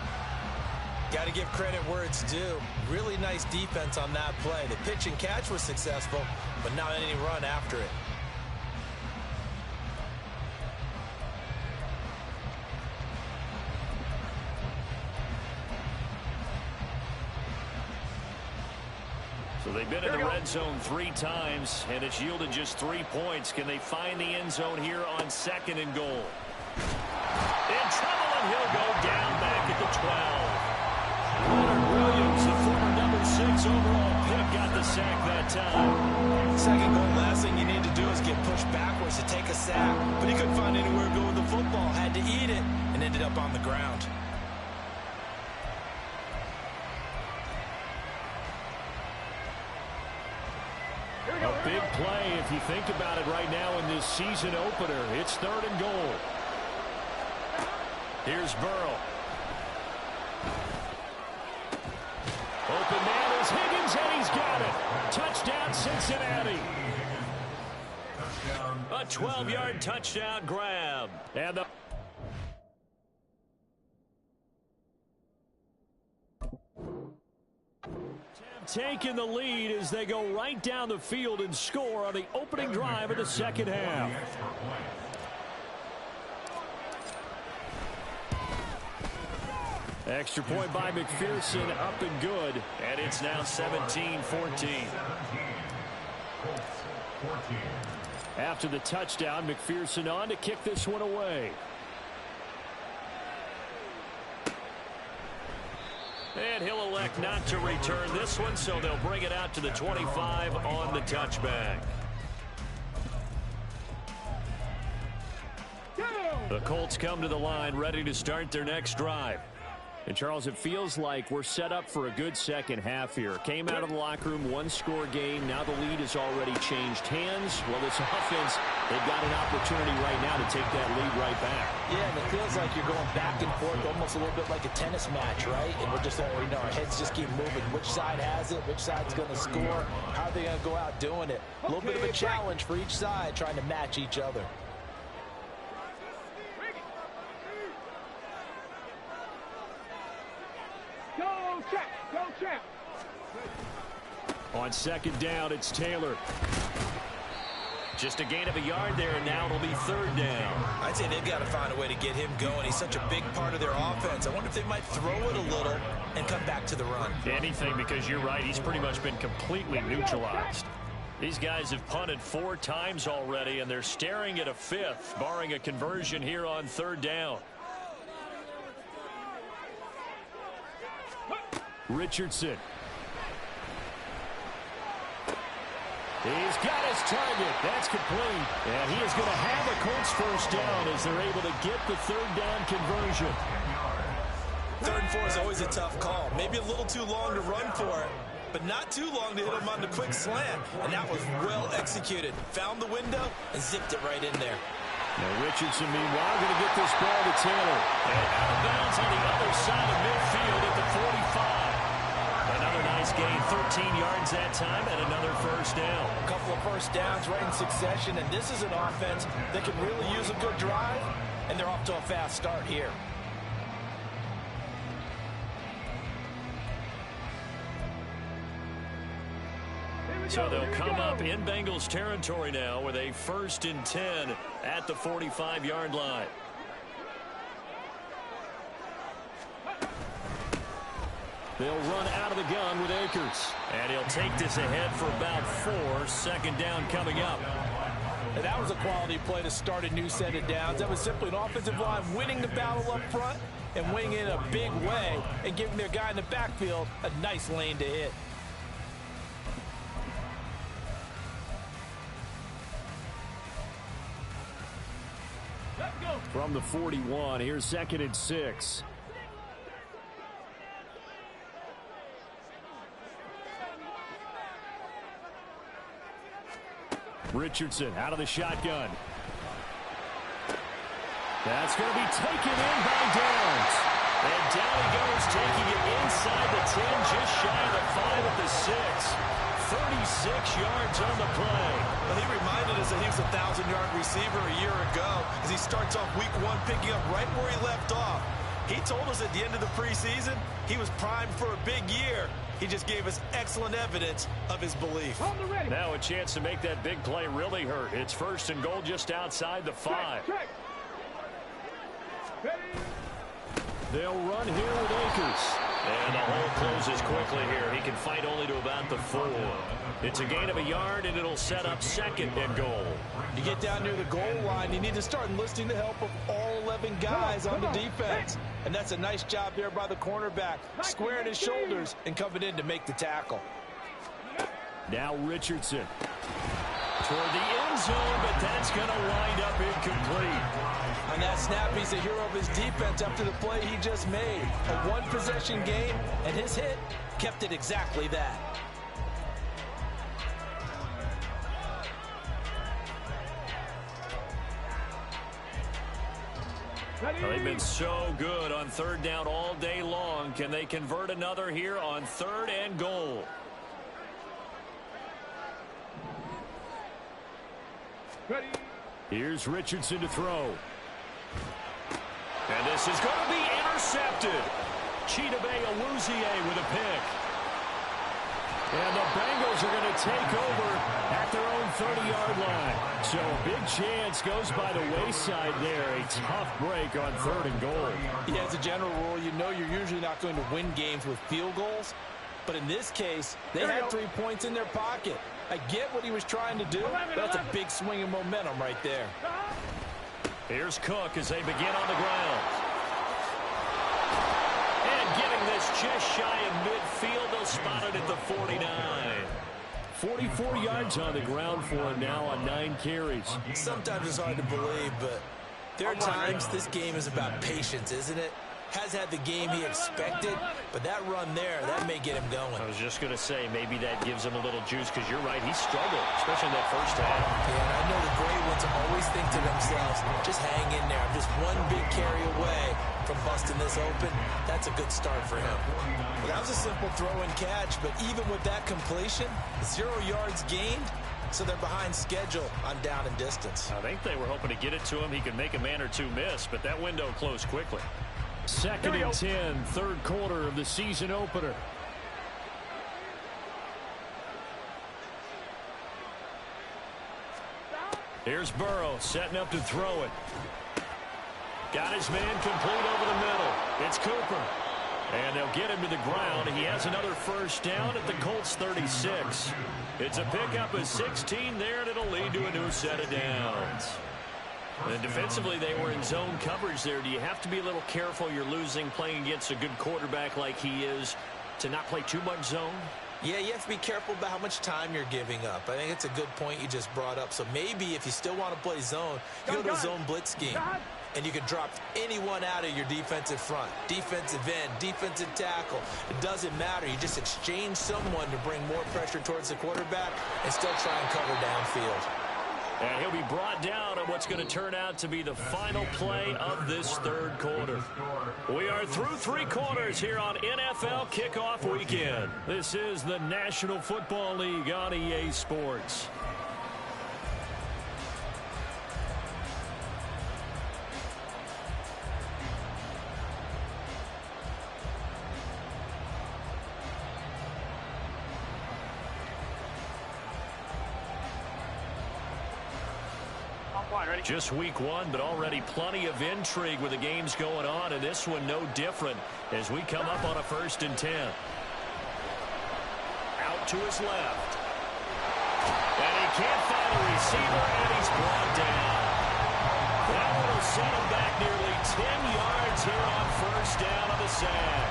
Got to give credit where it's due. Really nice defense on that play. The pitch and catch was successful, but not any run after it. So they've been in the red zone 3 times, and it's yielded just 3 points. Can they find the end zone here on 2nd and goal? In trouble, and he'll go down back at the 12. Leonard Williams, the former number 6 overall pick, got the sack that time. Second goal, last thing you need to do is get pushed backwards to take a sack. But he couldn't find anywhere to go with the football, had to eat it, and ended up on the ground. A big play if you think about it right now in this season opener. It's 3rd and goal. Here's Burrow. Open man is Higgins, and he's got it. Touchdown, Cincinnati. A 12-yard touchdown grab. And the taking the lead as they go right down the field and score on the opening drive of the second half. Extra point by McPherson, up and good, and it's now 17-14. After the touchdown, McPherson on to kick this one away. And he'll elect not to return this one, so they'll bring it out to the 25 on the touchback. The Colts come to the line ready to start their next drive. And, Charles, it feels like we're set up for a good second half here. Came out of the locker room, one-score game. Now the lead has already changed hands. Well, this offense, they've got an opportunity right now to take that lead right back. Yeah, and it feels like you're going back and forth, almost a little bit like a tennis match, right? And we're just, our heads just keep moving. Which side has it? Which side's going to score? How are they going to go out doing it? A little bit of a challenge for each side, trying to match each other. Go, champ. On second down, it's Taylor. Just a gain of a yard there, and now it'll be third down. I'd say they've got to find a way to get him going. He's such a big part of their offense. I wonder if they might throw it a little and come back to the run. Anything, because you're right. He's pretty much been completely neutralized. These guys have punted 4 times already, and they're staring at a 5th, barring a conversion here on third down. Richardson. He's got his target. That's complete. And he is going to have a Colts first down as they're able to get the third down conversion. 3rd and 4 is always a tough call. Maybe a little too long to run for it, but not too long to hit him on the quick slant. And that was well executed. Found the window and zipped it right in there. Now Richardson, meanwhile, going to get this ball to Taylor. And out of bounds on the other side of midfield at the 45. Another nice gain, 13 yards that time, and another first down. A couple of first downs right in succession, and this is an offense that can really use a good drive, and they're off to a fast start here. So they'll come up in Bengals territory now with a 1st and 10 at the 45-yard line. They'll run out of the gun with Akers. And he'll take this ahead for about 4. Second down coming up. And that was a quality play to start a new set of downs. That was simply an offensive line winning the battle up front and winning in a big way and giving their guy in the backfield a nice lane to hit. From the 41, here's 2nd and 6. Richardson out of the shotgun. That's going to be taken in by Downs. And down he goes, taking it inside the 10, just shy of the 5 at the 6. 36 yards on the play. Well, he reminded us that he was a 1,000-yard receiver a year ago as he starts off week 1 picking up right where he left off. He told us at the end of the preseason he was primed for a big year. He just gave us excellent evidence of his belief. Now a chance to make that big play really hurt. It's 1st and goal just outside the 5. They'll run here with Akers. And the hole closes quickly here. He can fight only to about the 4. It's a gain of a yard, and it'll set up 2nd and goal. You get down near the goal line, you need to start enlisting the help of all 11 guys on the defense. And that's a nice job there by the cornerback, squaring his shoulders and coming in to make the tackle. Now Richardson. Toward the end zone, but that's going to wind up incomplete. On that snap, he's a hero of his defense after the play he just made. A one-possession game, and his hit kept it exactly that. Well, they've been so good on 3rd down all day long. Can they convert another here on 3rd and goal? Ready. Here's Richardson to throw. And this is going to be intercepted. Chidobe Awuzie with a pick. And the Bengals are going to take over at their own 30-yard line. So a big chance goes by the wayside there. A tough break on 3rd and goal. Yeah, as a general rule, you know you're usually not going to win games with field goals. But in this case, they had 3 points in their pocket. I get what he was trying to do. That's a big swing of momentum right there. Here's Cook as they begin on the ground. And getting this just shy of midfield. They'll spot it at the 49. 44 yards on the ground for him now on 9 carries. Sometimes it's hard to believe, but there are times this game is about patience, isn't it? Has had the game he expected, but that run there, that may get him going. I was just going to say, maybe that gives him a little juice, because you're right, he struggled, especially in that first half. Yeah, and I know the great ones always think to themselves, just hang in there. I'm just one big carry away from busting this open. That's a good start for him. Well, that was a simple throw and catch, but even with that completion, 0 yards gained, so they're behind schedule on down and distance. I think they were hoping to get it to him. He could make a man or two miss, but that window closed quickly. 2nd and 10, 3rd quarter of the season opener. Here's Burrow setting up to throw it. Got his man complete over the middle. It's Cooper. And they'll get him to the ground. He has another first down at the Colts 36. It's a pickup of 16 there, and it'll lead to a new set of downs. And defensively, they were in zone coverage there. Do you have to be a little careful? You're losing playing against a good quarterback like he is to not play too much zone? Yeah, you have to be careful about how much time you're giving up. I think it's a good point you just brought up. So maybe if you still want to play zone, you go to a zone blitz scheme. And you can drop anyone out of your defensive front. Defensive end, defensive tackle. It doesn't matter. You just exchange someone to bring more pressure towards the quarterback and still try and cover downfield. And he'll be brought down on what's going to turn out to be the final play of this 3rd quarter. We are through 3 quarters here on NFL Kickoff Weekend. This is the National Football League on EA Sports. Just week 1, but already plenty of intrigue with the games going on, and this one no different as we come up on a 1st and 10. Out to his left. And he can't find a receiver, and he's brought down. That one will set him back nearly 10 yards here on 1st down on the sack.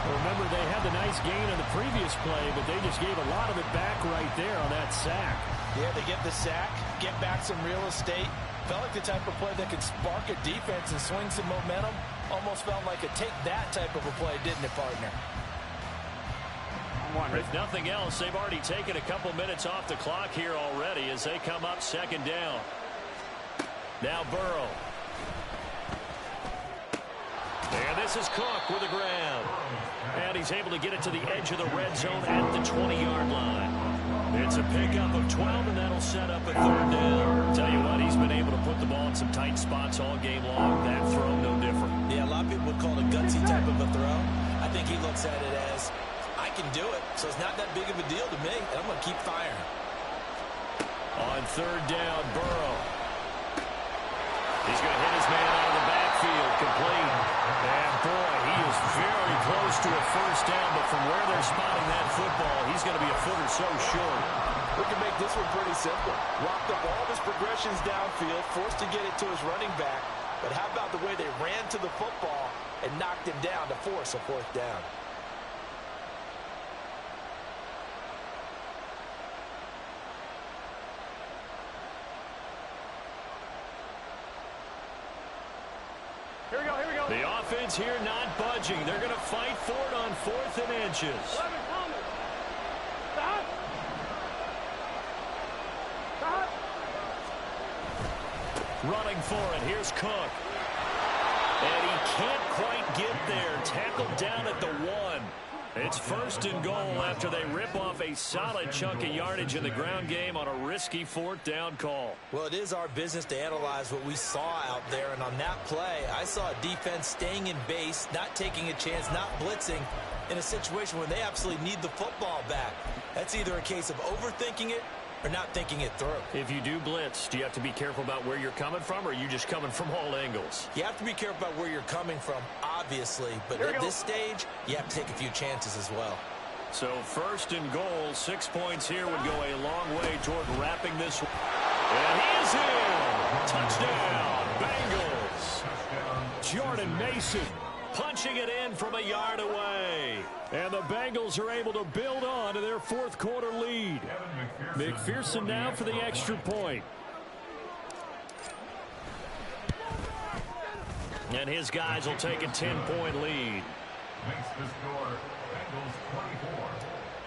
Remember, they had the nice gain on the previous play, but they just gave a lot of it back right there on that sack. Yeah, they get the sack, get back some real estate. Felt like the type of play that could spark a defense and swing some momentum. Almost felt like a take that type of a play, didn't it, partner? If nothing else, they've already taken a couple minutes off the clock here already as they come up 2nd down. Now Burrow. And this is Cook with the ground. And he's able to get it to the edge of the red zone at the 20-yard line. It's a pickup of 12, and that'll set up a 3rd down. Tell you what, he's been able to put the ball in some tight spots all game long. That throw, no different. Yeah, a lot of people would call it a gutsy type of a throw. I think he looks at it as, I can do it, so it's not that big of a deal to me, and I'm going to keep firing. On 3rd down, Burrow. He's going to hit his man out of the backfield, complete. And boy, he is very close to a 1st down, but from where they're spotting that football, he's going to be a foot or so short. We can make this one pretty simple. Locked up all of his progressions downfield, forced to get it to his running back. But how about the way they ran to the football and knocked him down to force a 4th down? Here we go, here we go. The offense here not budging. They're going to fight for it on 4th and inches. Stop. Stop. Running for it. Here's Cook. And he can't quite get there. Tackled down at the 1. It's 1st and goal after they rip off a solid chunk of yardage in the ground game on a risky 4th down call. Well, it is our business to analyze what we saw out there, and on that play, I saw a defense staying in base, not taking a chance, not blitzing, in a situation where they absolutely need the football back. That's either a case of overthinking it or not thinking it through. If you do blitz, do you have to be careful about where you're coming from, or are you just coming from all angles? You have to be careful about where you're coming from, obviously, but at this stage, you have to take a few chances as well. So first and goal, 6 points here would go a long way toward wrapping this. And he is in! Touchdown, Bengals! Jordan Mason punching it in from a yard away. And the Bengals are able to build on to their fourth quarter lead. McPherson now for the extra point. And his guys will take a 10-point lead. Makes the score Bengals 24,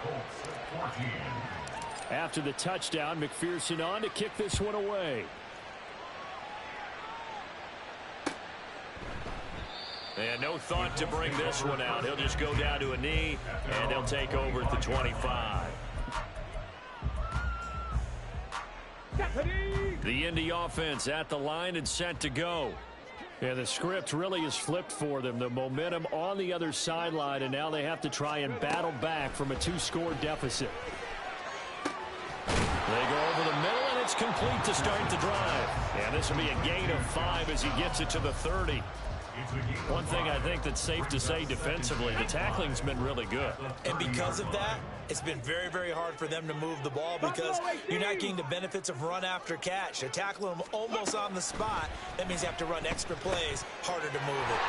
Colts 14. After the touchdown, McPherson on to kick this one away. And no thought to bring this one out. He'll just go down to a knee, and they'll take over at the 25. The Indy offense at the line and set to go. Yeah, the script really is flipped for them. The momentum on the other sideline, and now they have to try and battle back from a 2-score deficit. They go over the middle, and it's complete to start the drive. And this will be a gain of 5 as he gets it to the 30. One thing I think that's safe to say defensively, the tackling's been really good. And because of that, it's been very, very hard for them to move the ball because you're not getting the benefits of run after catch. They tackle them almost on the spot. That means you have to run extra plays, harder to move it.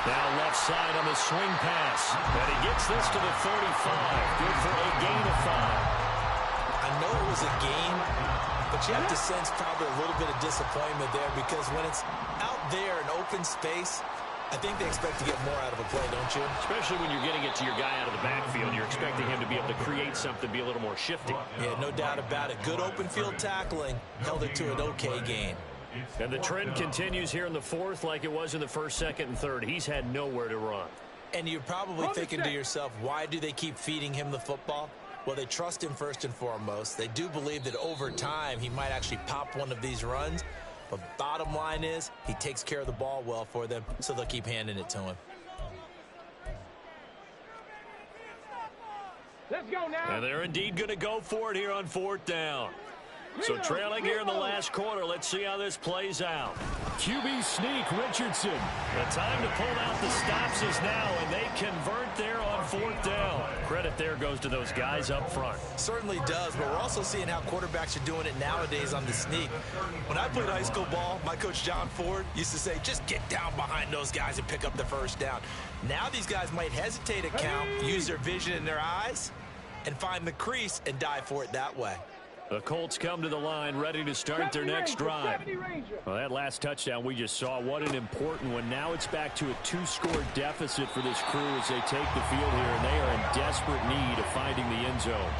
Now left side on the swing pass. And he gets this to the 35. Good for a gain of 5. I know it was a game, but you have to sense probably a little bit of disappointment there because when it's out there in open space, I think they expect to get more out of a play, don't you? Especially when you're getting it to your guy out of the backfield. You're expecting him to be able to create something, be a little more shifty. Yeah, no doubt about it. Good open field tackling held it to an okay gain. And the trend continues here in the fourth like it was in the first, second, and third. He's had nowhere to run. And you're probably thinking to yourself, why do they keep feeding him the football? Well, they trust him first and foremost. They do believe that over time he might actually pop one of these runs. But bottom line is he takes care of the ball well for them, so they'll keep handing it to him. Let's go now. And they're indeed going to go for it here on fourth down. So trailing here in the last quarter. Let's see how this plays out. QB sneak, Richardson. The time to pull out the stops is now, and they convert there on fourth down. Credit there goes to those guys up front. Certainly does, but we're also seeing how quarterbacks are doing it nowadays on the sneak. When I played high school ball, my coach John Ford used to say, just get down behind those guys and pick up the first down. Now these guys might hesitate a count, use their vision in their eyes, and find the crease and dive for it that way. The Colts come to the line ready to start their next drive. Well, that last touchdown we just saw, what an important one. Now it's back to a 2-score deficit for this crew as they take the field here, and they are in desperate need of finding the end zone.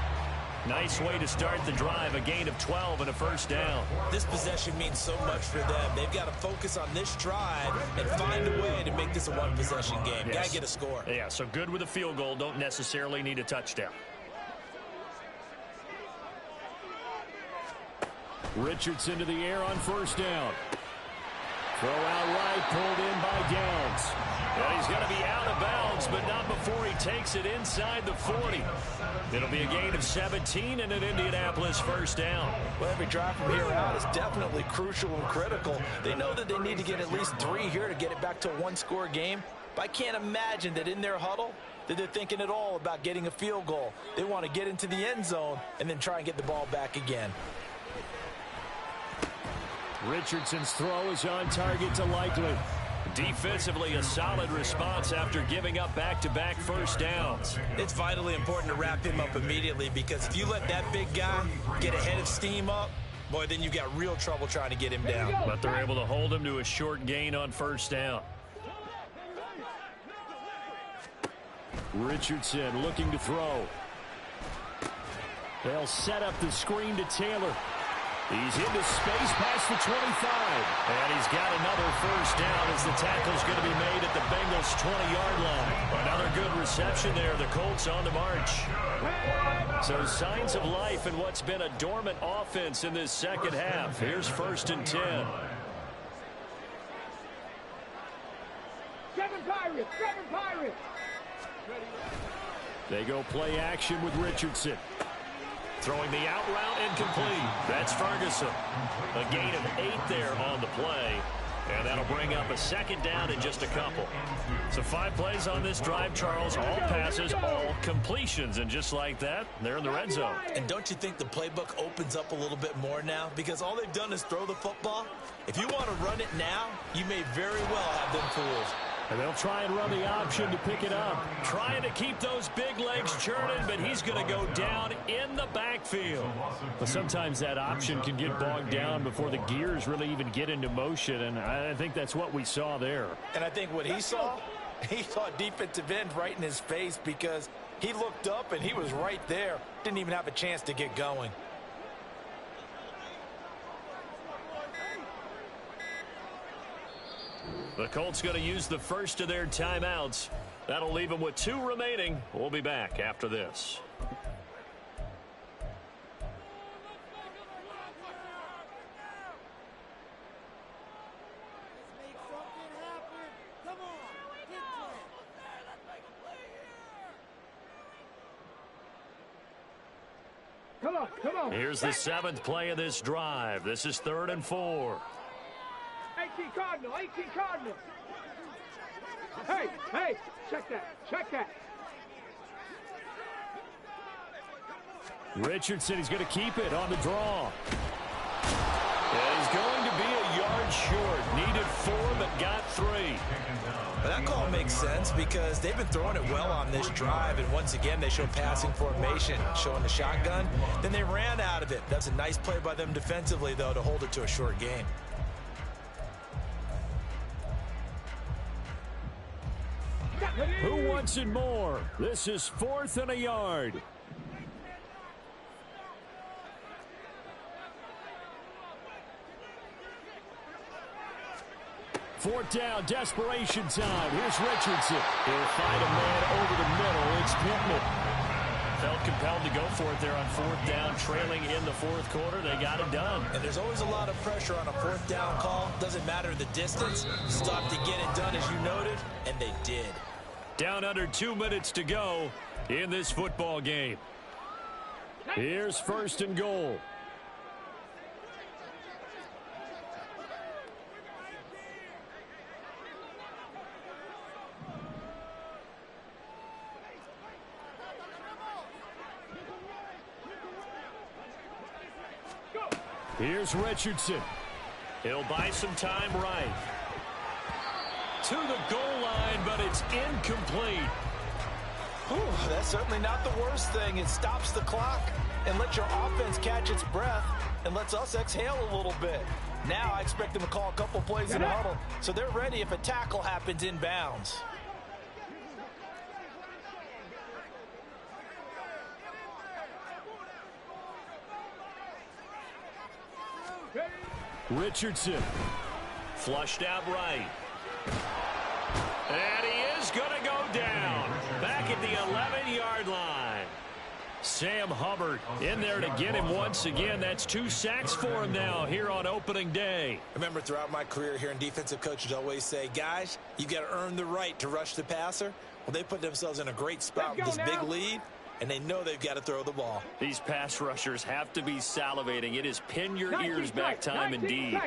Nice way to start the drive, a gain of 12 and a first down. This possession means so much for them. They've got to focus on this drive and find a way to make this a one-possession game. Got to get a score. Yeah, so good with a field goal, don't necessarily need a touchdown. Richardson to the air on first down. Throw out right, pulled in by Downs. And he's going to be out of bounds, but not before he takes it inside the 40. It'll be a gain of 17 and an Indianapolis first down. Well, every drive from here out is definitely crucial and critical. They know that they need to get at least 3 here to get it back to a 1-score game. But I can't imagine that in their huddle that they're thinking at all about getting a field goal. They want to get into the end zone and then try and get the ball back again. Richardson's throw is on target to Likely. Defensively, a solid response after giving up back-to-back first downs. It's vitally important to wrap him up immediately because if you let that big guy get ahead of steam up, boy, then you've got real trouble trying to get him down. But they're able to hold him to a short gain on first down. Richardson looking to throw. They'll set up the screen to Taylor. He's into space past the 25. And he's got another first down as the tackle's going to be made at the Bengals' 20-yard line. Another good reception there. The Colts on the march. So signs of life in what's been a dormant offense in this second half. Here's first and 10. 7 Pirates! 7 Pirates! They go play action with Richardson. Throwing the out route incomplete. That's Ferguson. A gain of 8 there on the play. And that'll bring up a second down in just a couple. So 5 plays on this drive, Charles. All passes, all completions. And just like that, they're in the red zone. And don't you think the playbook opens up a little bit more now? Because all they've done is throw the football. If you want to run it now, you may very well have them fooled. And they'll try and run the option to pick it up. Trying to keep those big legs churning, but he's going to go down in the backfield. But sometimes that option can get bogged down before the gears really even get into motion, and I think that's what we saw there. And I think what he saw defensive end right in his face, because he looked up and he was right there. Didn't even have a chance to get going. The Colts going to use the first of their timeouts. That'll leave them with 2 remaining. We'll be back after this. Come on. Here's the 7th play of this drive. This is 3rd and 4. 18 Cardinal. Hey, check that. Richardson, he's going to keep it on the draw. And he's going to be a yard short. Needed 4, but got 3. But that call makes sense because they've been throwing it well on this drive, and once again they show passing formation, showing the shotgun. Then they ran out of it. That's a nice play by them defensively, though, to hold it to a short gain. Who wants it more? This is 4th and a yard. Fourth down, desperation time. Here's Richardson. He'll find a man over the middle. It's Pittman. Felt compelled to go for it there on 4th down, trailing in the 4th quarter. They got it done. And there's always a lot of pressure on a 4th down call. Doesn't matter the distance. Stop to get it done, as you noted, and they did. Down under 2 minutes to go in this football game. Here's 1st and goal. Here's Richardson. He'll buy some time right. To the goal line, but it's incomplete. Whew, that's certainly not the worst thing. It stops the clock and lets your offense catch its breath and lets us exhale a little bit. Now I expect them to call a couple plays in the huddle, so they're ready if a tackle happens inbounds. Richardson flushed out right. And he is going to go down back at the 11-yard line. Sam Hubbard in there to get him once again. That's 2 sacks for him now here on opening day. I remember throughout my career here in defensive coaches always say, guys, you got to earn the right to rush the passer. Well, they put themselves in a great spot with this big lead, and they know they've got to throw the ball. These pass rushers have to be salivating. It is pin your ears back time indeed.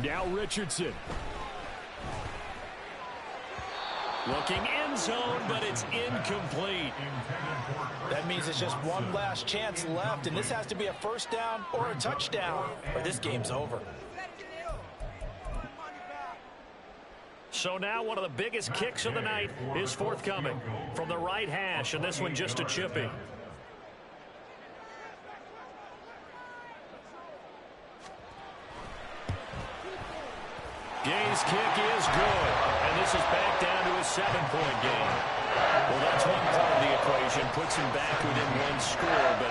Now Richardson. Looking end zone, but it's incomplete. That means it's just one last chance left, and this has to be a 1st down or a touchdown, or this game's over. So now one of the biggest kicks of the night is forthcoming from the right hash, and this one just a chipping. Gay's kick is good, and this is back down to a 7-point game. Well, that's one part of the equation, puts him back within 1 score, but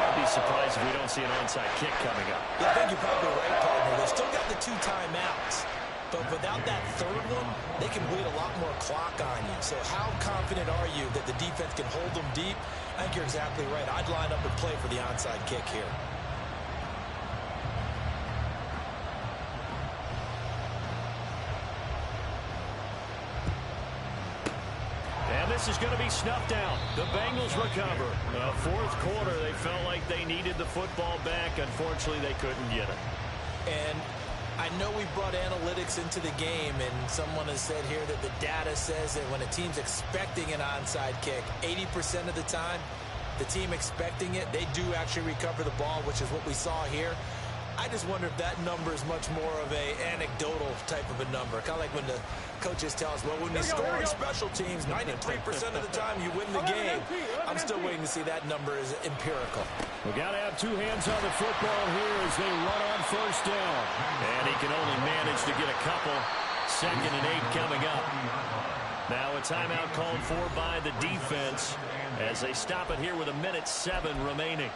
I'd be surprised if we don't see an onside kick coming up. Yeah, I think you're probably right, partner. They still got the 2 timeouts, but without that 3rd one, they can bleed a lot more clock on you. So how confident are you that the defense can hold them deep? I think you're exactly right. I'd line up and play for the onside kick here. this is going to be snuffed out. The Bengals recover. Fourth quarter, they felt like they needed the football back. Unfortunately, they couldn't get it. And I know we brought analytics into the game, and someone has said here that the data says that when a team's expecting an onside kick, 80% of the time, the team expecting it, they do actually recover the ball, which is what we saw here. I just wonder if that number is much more of a anecdotal type of a number. Kind of like when the coaches tell us, well, when you score on special teams, 93% of the time you win the game. I'm still waiting to see that number is empirical. We got to have two hands on the football here as they run on first down. And he can only manage to get a couple. 2nd and 8 coming up. Now a timeout called for by the defense as they stop it here with 1:07 remaining.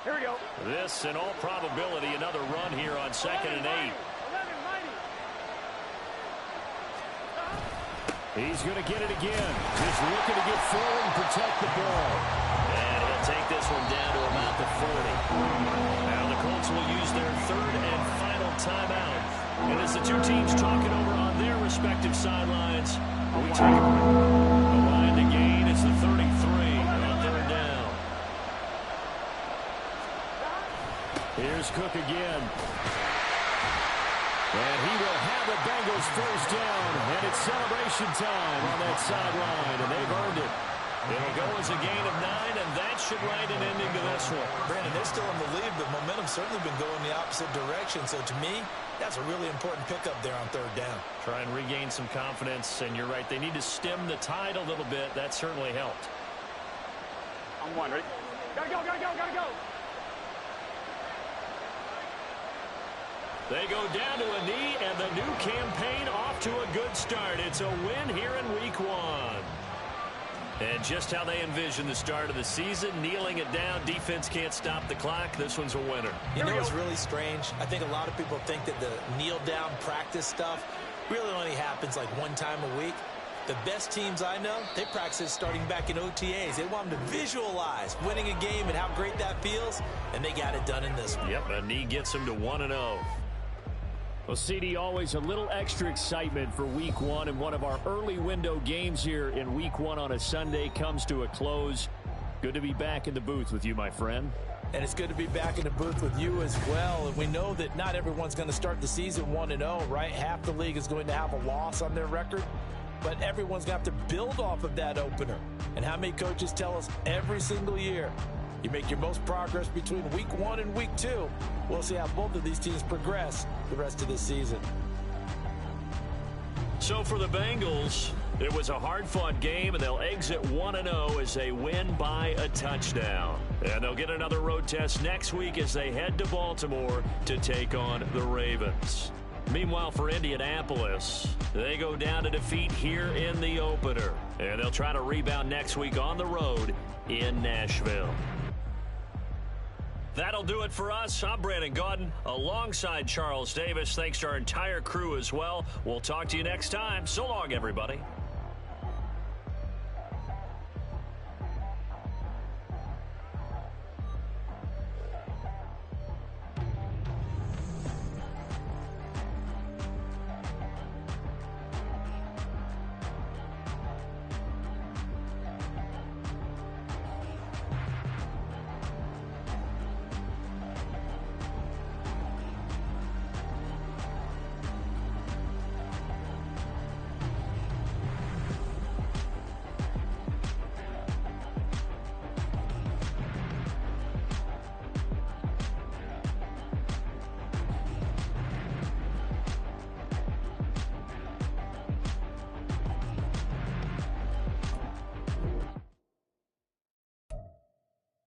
Here we go. This, in all probability, another run here on 2nd and 8. He's going to get it again. Just looking to get forward and protect the ball. And he'll take this one down to about the 40. Now the Colts will use their 3rd and final timeout. And as the two teams talking over on their respective sidelines, we take a break. The line to gain is the 33 on 3rd down. Here's Cook again. And he will have the Bengals first down. And it's celebration time on that sideline. And they've earned it. It'll go as a gain of 9, and that should write an ending to this one. Brandon, they're still in the lead, but momentum's certainly been going the opposite direction. So to me, that's a really important pickup there on 3rd down. Try and regain some confidence. And you're right, they need to stem the tide a little bit. That certainly helped. I'm one, ready? Gotta go, gotta go, gotta go. They go down to a knee, and the new campaign off to a good start. It's a win here in Week 1. And just how they envision the start of the season, kneeling it down, defense can't stop the clock. This one's a winner. You know what's really strange? I think a lot of people think that the kneel-down practice stuff really only happens like one time a week. The best teams I know, they practice starting back in OTAs. They want them to visualize winning a game and how great that feels, and they got it done in this one. Yep, a knee gets them to 1-0. Well, CD, always a little extra excitement for Week 1, and one of our early window games here in Week 1 on a Sunday comes to a close. Good to be back in the booth with you, my friend. And it's good to be back in the booth with you as well. And we know that not everyone's going to start the season 1-0, right? Half the league is going to have a loss on their record. But everyone's going to have to build off of that opener. And how many coaches tell us every single year, you make your most progress between Week 1 and Week 2. We'll see how both of these teams progress the rest of this season. So for the Bengals, it was a hard-fought game, and they'll exit 1-0 as they win by a touchdown. And they'll get another road test next week as they head to Baltimore to take on the Ravens. Meanwhile, for Indianapolis, they go down to defeat here in the opener. And they'll try to rebound next week on the road in Nashville. That'll do it for us. I'm Brandon Gaudin alongside Charles Davis. Thanks to our entire crew as well. We'll talk to you next time. So long, everybody.